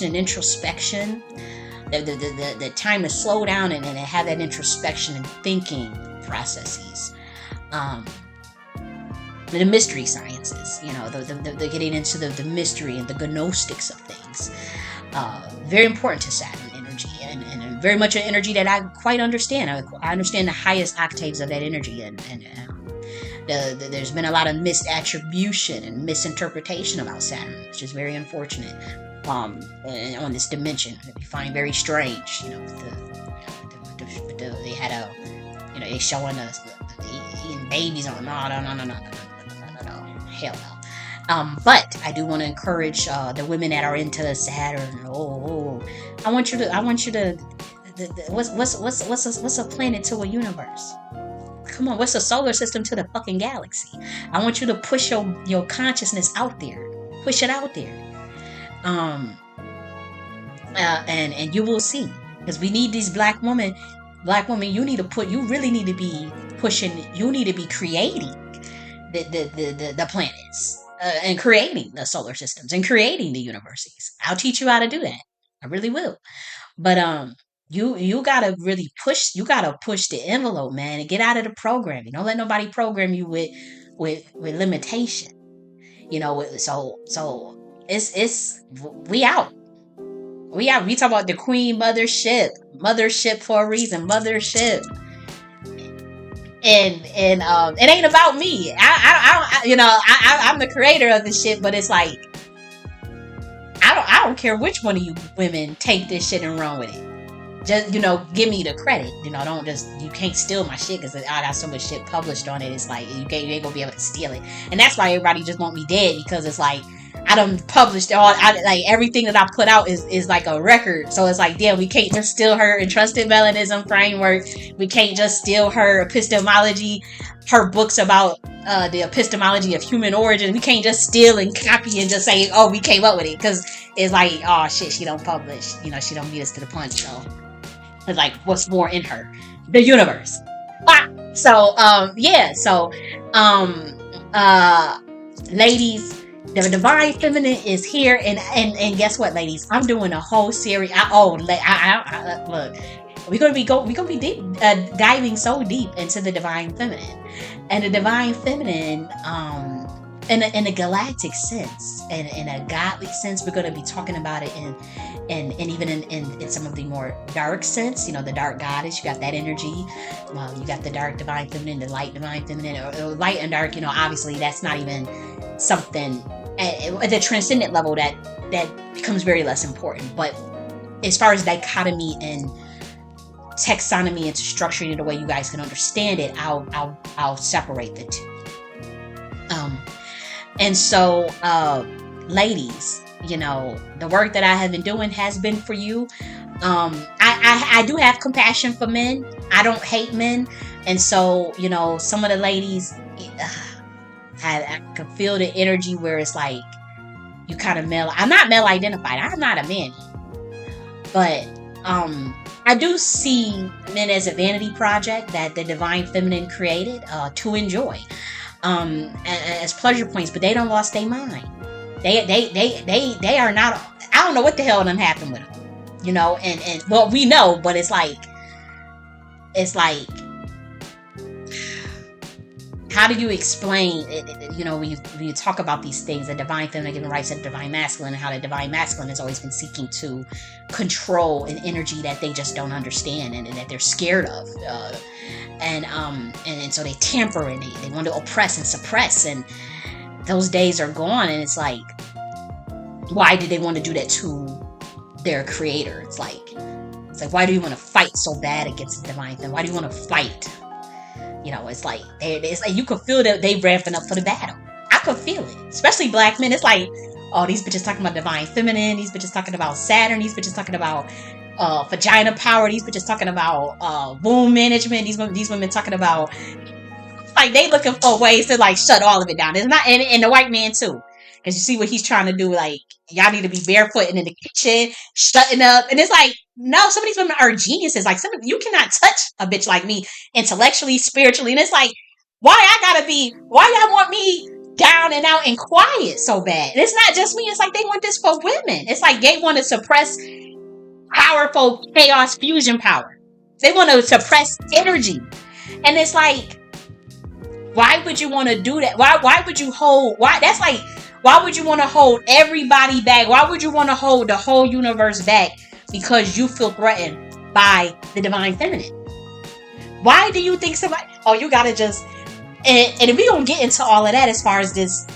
and introspection. The time to slow down and have that introspection and thinking processes. The mystery sciences, the getting into the mystery and the gnostics of things. Very important to Saturn energy, and very much an energy that I quite understand. I understand the highest octaves of that energy, and there's been a lot of misattribution and misinterpretation about Saturn, which is very unfortunate. And on this dimension, that we find very strange. They had they showing us eating babies on. No, hell no. But I do want to encourage the women that are into Saturn. I want you to. What's a planet to a universe? Come on, what's a solar system to the fucking galaxy? I want you to push your consciousness out there. Push it out there. And you will see, because we need these black women. You really need to be pushing. You need to be creating the planets and creating the solar systems and creating the universes. I'll teach you how to do that. I really will. But you gotta really push. You gotta push the envelope, man, and get out of the programming. Don't let nobody program you with limitation. So it's we out. We talk about the Queen Mothership for a reason. Mothership. And it ain't about me. I'm the creator of this shit, but it's like I don't care which one of you women take this shit and run with it. Just give me the credit. Don't you can't steal my shit, because I got so much shit published on it. It's like you ain't gonna be able to steal it, and that's why everybody just want me dead, because it's like I done published everything that I put out is like a record. So it's like, damn, we can't just steal her entrusted melanism framework. We can't just steal her epistemology, her books about the epistemology of human origin. We can't just steal and copy and just say, oh, we came up with it, because it's like, oh shit, she don't publish. She don't beat us to the punch. So it's like, what's more in her? The universe. So ladies, the divine feminine is here, and guess what, ladies? I'm doing a whole series. Look, we're gonna be deep, diving so deep into the divine feminine, and the divine feminine, in a galactic sense, and in a godly sense. We're gonna be talking about it and even in some of the more dark sense. The dark goddess. You got that energy. You got the dark divine feminine, the light divine feminine, or light and dark. Obviously that's not even something at the transcendent level that becomes very less important. But as far as dichotomy and taxonomy and structuring it the way you guys can understand it, I'll separate the two. And so ladies, the work that I have been doing has been for you. I I do have compassion for men. I don't hate men. And so, some of the ladies, I can feel the energy where it's like, you kind of male. I'm not male identified. I'm not a man. But I do see men as a vanity project that the divine feminine created to enjoy as pleasure points, but they don't lost their mind. They are not. I don't know what the hell done happened with them, and well, we know, but it's like how do you explain when you talk about these things, the divine feminine giving rights to the divine masculine, and how the divine masculine has always been seeking to control an energy that they just don't understand and that they're scared of, and so they tamper and they want to oppress and suppress, and those days are gone. And it's like, why do they want to do that to their creator? It's like why do you want to fight so bad against the divine thing? Why do you want to fight? It's like you could feel that they ramping up for the battle. I could feel it, especially black men. It's like, oh, these bitches talking about divine feminine. These bitches talking about Saturn. These bitches talking about vagina power. These bitches talking about womb management. These women talking about, like, they looking for ways to like shut all of it down. It's not, and the white man too, because you see what he's trying to do. Like, y'all need to be barefoot and in the kitchen, shutting up, and it's like, no, some of these women are geniuses. Like, you cannot touch a bitch like me intellectually, spiritually. And it's like, why y'all want me down and out and quiet so bad? And it's not just me. It's like they want this for women. It's like they want to suppress powerful chaos fusion power. They want to suppress energy. And it's like, why would you want to do that? Why would you hold, why would you want to hold everybody back? Why would you want to hold the whole universe back? Because you feel threatened by the divine feminine. Why do you think somebody? Oh, you gotta just and we don't get into all of that as far as this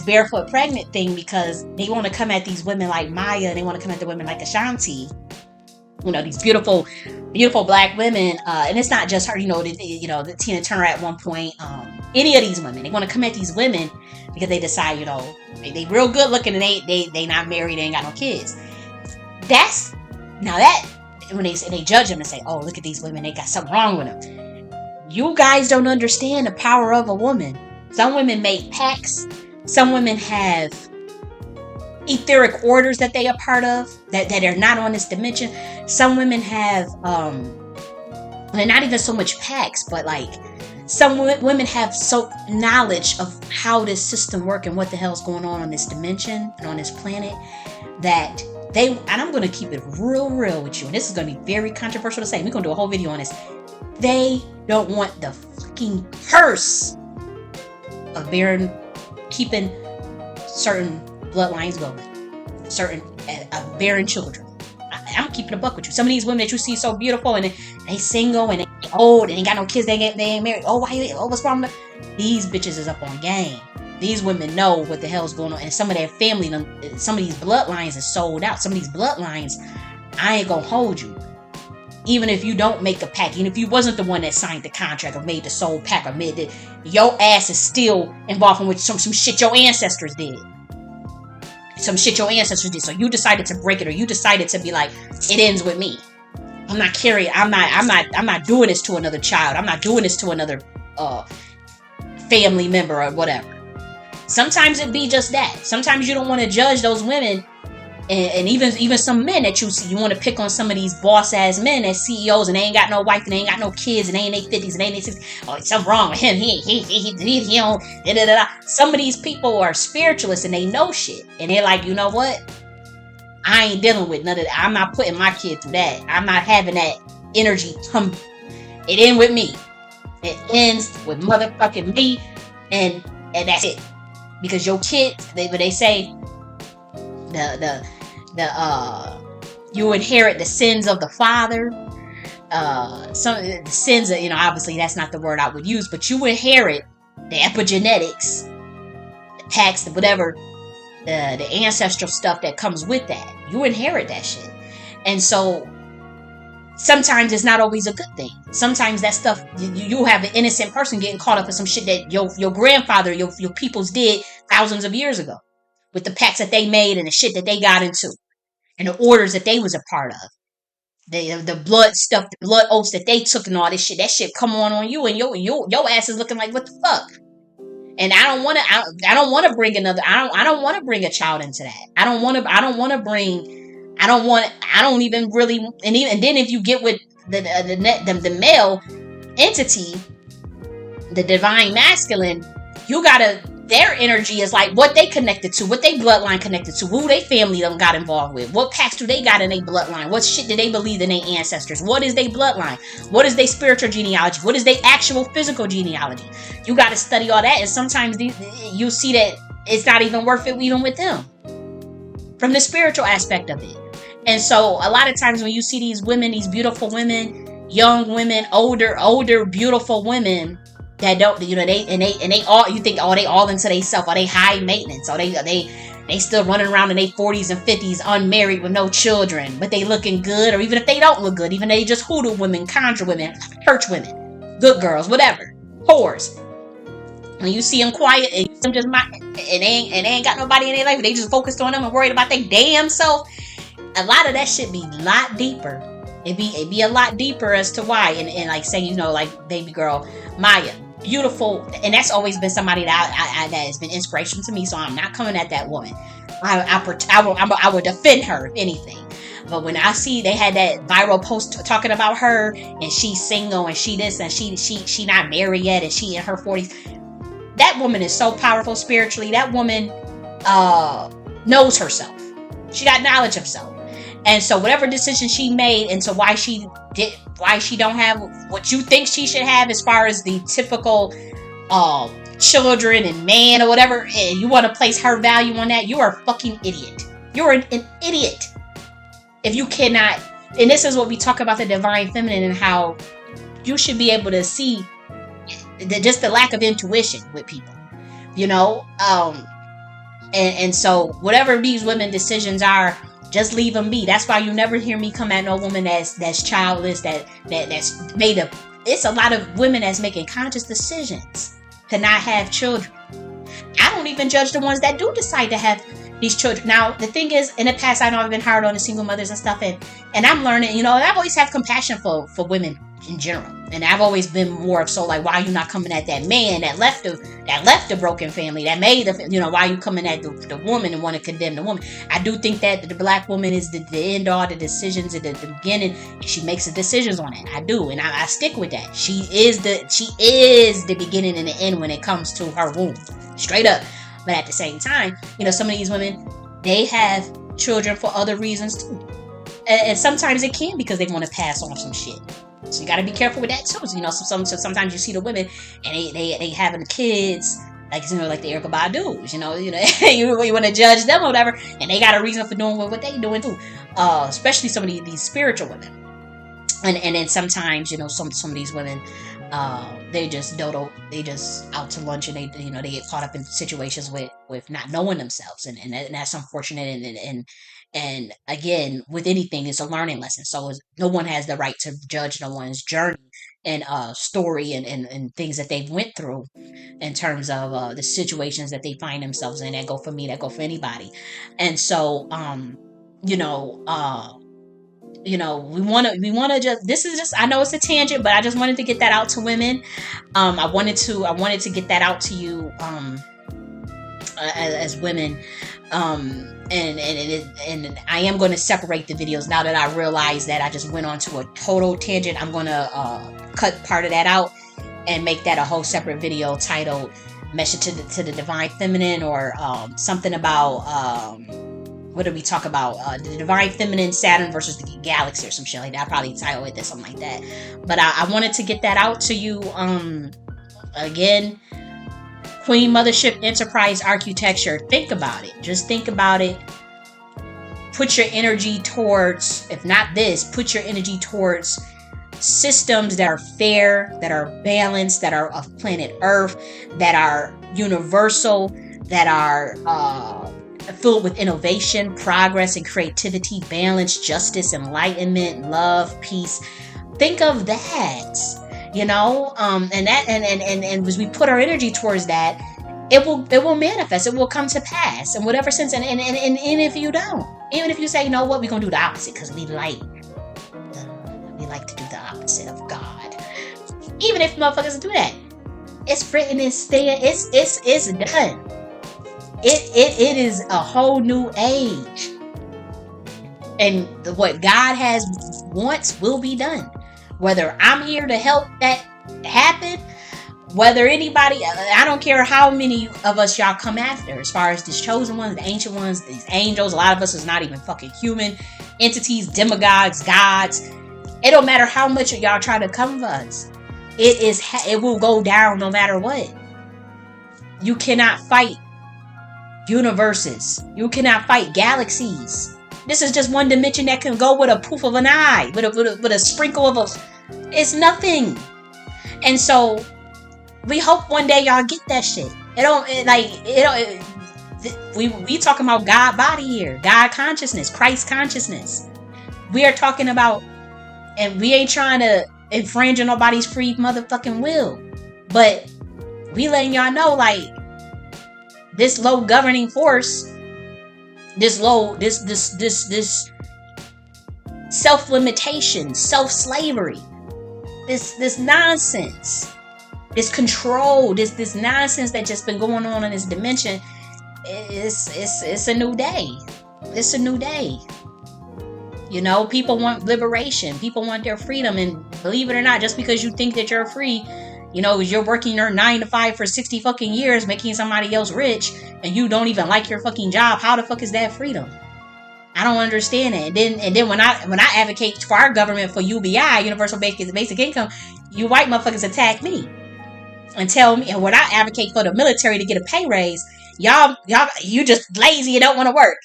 barefoot pregnant thing, because they want to come at these women like Maya, and they want to come at the women like Ashanti. These beautiful, beautiful black women, and it's not just her. The Tina Turner at one point. Any of these women, they want to come at these women because they decide, they real good looking and they not married, they ain't got no kids. That's now that when they judge them and say, oh, look at these women, they got something wrong with them. You guys don't understand the power of a woman. Some women make pacts. Some women have etheric orders that they are part of that are not on this dimension. Some women have they're not even so much pacts, but like some women have so knowledge of how this system works and what the hell's going on this dimension and on this planet, that and I'm going to keep it real with you, and this is going to be very controversial to say. We're going to do a whole video on this. They don't want the fucking curse of keeping certain bloodlines going, certain bearing children. I'm keeping a buck with you. Some of these women that you see so beautiful and they single and they old and ain't got no kids, they ain't married. Oh, what's wrong with them? These bitches is up on game. These women know what the hell's going on, and some of their family, some of these bloodlines is sold out. Some of these bloodlines, I ain't gonna hold you. Even if you don't make a pact, even if you wasn't the one that signed the contract or made the soul pact or made it, your ass is still involved with some shit your ancestors did. Some shit your ancestors did. So you decided to break it, or you decided to be like, it ends with me. I'm not carrying. I'm not doing this to another child. I'm not doing this to another family member or whatever. Sometimes it be just that. Sometimes you don't want to judge those women, and even some men that you see. You want to pick on some of these boss ass men as CEOs, and they ain't got no wife and they ain't got no kids, and they ain't in their 50s and they ain't in their 60s. Oh, something wrong with him. He don't. Da, da, da. Some of these people are spiritualists and they know shit, and they're like, you know what? I ain't dealing with none of that. I'm not putting my kid through that. I'm not having that energy come. It ends with me. It ends with motherfucking me, and that's it. Because your kids, they say you inherit the sins of the father. Some the sins of, obviously that's not the word I would use, but you inherit the epigenetics, the pacts, the whatever, the ancestral stuff that comes with that. You inherit that shit. And so sometimes it's not always a good thing. Sometimes that stuff, you have an innocent person getting caught up in some shit that your grandfather, your peoples did thousands of years ago, with the pacts that they made and the shit that they got into and the orders that they was a part of. the blood stuff, the blood oaths that they took and all this shit. That shit come on you, and your ass is looking like, what the fuck? And I don't want to. I don't want to bring another. I don't want to bring a child into that. I don't want to. I don't want to bring. I don't want. I don't even really. And then if you get with the male entity, the divine masculine, you gotta. Their energy is like what they connected to, what they bloodline connected to, who they family done got involved with, what pacts do they got in their bloodline, what shit do they believe in their ancestors, what is their bloodline, what is their spiritual genealogy, what is their actual physical genealogy. You got to study all that, and sometimes you see that it's not even worth it even with them from the spiritual aspect of it. And so a lot of times when you see these women, these beautiful women, young women, older beautiful women that don't, they all, you think, they all into they self, are they high maintenance, or they still running around in their 40s and 50s unmarried with no children, but they looking good, or even if they don't look good, even they just hoodoo women, conjure women, church women, good girls, whatever, whores. When you see them quiet and you see them just and they ain't got nobody in their life, they just focused on them and worried about their damn self. A lot of that shit be a lot deeper. It be a lot deeper as to why. And like say, like baby girl Maya, beautiful, and that's always been somebody that that has been inspiration to me. So I'm not coming at that woman. I would defend her if anything. But when I see they had that viral post talking about her, and she's single, and she this, and she not married yet, and she in her 40s. That woman is so powerful spiritually. That woman knows herself. She got knowledge of self. And so whatever decision she made into why she don't have what you think she should have as far as the typical children and man or whatever, and you want to place her value on that, you are a fucking idiot. You're an idiot. If you cannot, and this is what we talk about the divine feminine and how you should be able to see just the lack of intuition with people, and so whatever these women decisions are, just leave them be. That's why you never hear me come at no woman that's childless, that's made a. It's a lot of women that's making conscious decisions to not have children. I don't even judge the ones that do decide to have these children. Now, the thing is, in the past, I know I've been hard on the single mothers and stuff, and I'm learning, I've always had compassion for women in general. And I've always been more of so like, why are you not coming at that man that left the broken family, that made why are you coming at the woman and want to condemn the woman? I do think that the black woman is the end all the decisions at the beginning, and she makes the decisions on it. I do, and I stick with that. She is the beginning and the end when it comes to her womb, straight up. But at the same time, some of these women, they have children for other reasons too, and sometimes it can because they want to pass on some shit. So you got to be careful with that too. So sometimes you see the women and they having kids like the Erykah Badu's. You want to judge them or whatever, and they got a reason for doing what they doing too. Especially some of these spiritual women. And then sometimes some of these women they just dodo, they just out to lunch, and they get caught up in situations with not knowing themselves, and that's unfortunate. And again, with anything, it's a learning lesson. So no one has the right to judge no one's journey and story and things that they've went through in terms of the situations that they find themselves in. That go for me, that go for anybody. And so we want to just, this is just, I know it's a tangent, but I just wanted to get that out to women. I wanted to get that out to you as women. And I am going to separate the videos now that I realize that I just went on to a total tangent. I'm going to cut part of that out and make that a whole separate video titled Message to the Divine Feminine, or something about what did we talk about? The Divine Feminine, Saturn versus the Galaxy, or some shit like that. I'll probably title it something like that. But I wanted to get that out to you. Again, Queen Mothership Enterprise Architecture. Think about it. Just think about it. Put your energy towards, if not this, put your energy towards systems that are fair, that are balanced, that are of planet Earth, that are universal, that are filled with innovation, progress, and creativity, balance, justice, enlightenment, love, peace. Think of that. And as we put our energy towards that, it will manifest, it will come to pass in whatever sense. And if you don't, even if you say, you know what, we're gonna do the opposite because we like Even if motherfuckers do that, it's written, it's there, it's done. It is a whole new age, and what God has wants will be done. Whether I'm here to help that happen, whether anybody, I don't care how many of us y'all come after, as far as these chosen ones, the ancient ones, these angels. A lot of us is not even fucking human entities, demagogues, gods. It don't matter how much y'all try to come for us. It will go down no matter what. You cannot fight universes. You cannot fight galaxies. This is just one dimension that can go with a poof of an eye, with a sprinkle of a. It's nothing. And so we hope one day y'all get that shit. We talking about God body here, God consciousness, Christ consciousness. We are talking about, and we ain't trying to infringe on nobody's free motherfucking will, but we letting y'all know, like, this low governing force, this self-limitation, self-slavery, this nonsense, this control, this nonsense that just been going on in this dimension. It's a new day. It's a new day. You know, people want liberation. People want their freedom. And believe it or not, just because you think that you're free, you know, you're working your 9 to 5 for 60 fucking years, making somebody else rich, and you don't even like your fucking job. How the fuck is that freedom? I don't understand it. And then when I advocate for our government, for UBI, Universal Basic Income, you white motherfuckers attack me and tell me. And when I advocate for the military to get a pay raise, y'all, you just lazy and don't want to work.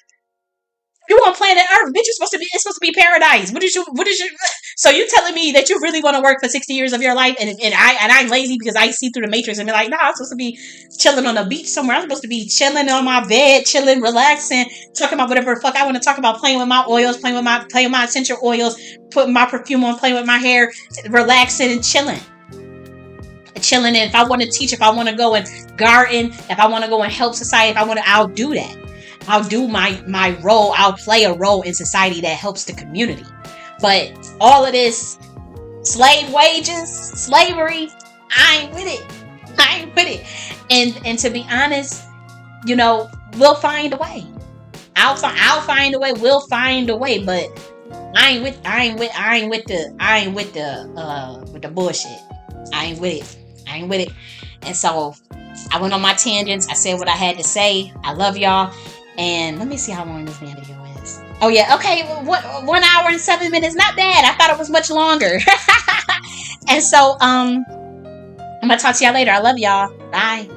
You on planet Earth, bitch. It's supposed to be paradise. What is you? So you telling me that you really want to work for 60 years of your life, and I'm lazy because I see through the matrix and be like, nah, I'm supposed to be chilling on a beach somewhere. I'm supposed to be chilling on my bed, chilling, relaxing, talking about whatever the fuck I want to talk about, playing with my oils, playing with my essential oils, putting my perfume on, playing with my hair, relaxing and chilling. And if I want to teach, if I want to go and garden, if I want to go and help society, I'll do that. I'll do my role. I'll play a role in society that helps the community. But all of this slave wages, slavery, I ain't with it. And to be honest, you know, we'll find a way. I'll find a way. We'll find a way. But I ain't with the bullshit. I ain't with it. And so I went on my tangents. I said what I had to say. I love y'all. And let me see how long this damn video is. Oh yeah, okay, 1 hour and 7 minutes. Not bad. I thought it was much longer. And so I'm gonna talk to y'all later. I love y'all. Bye.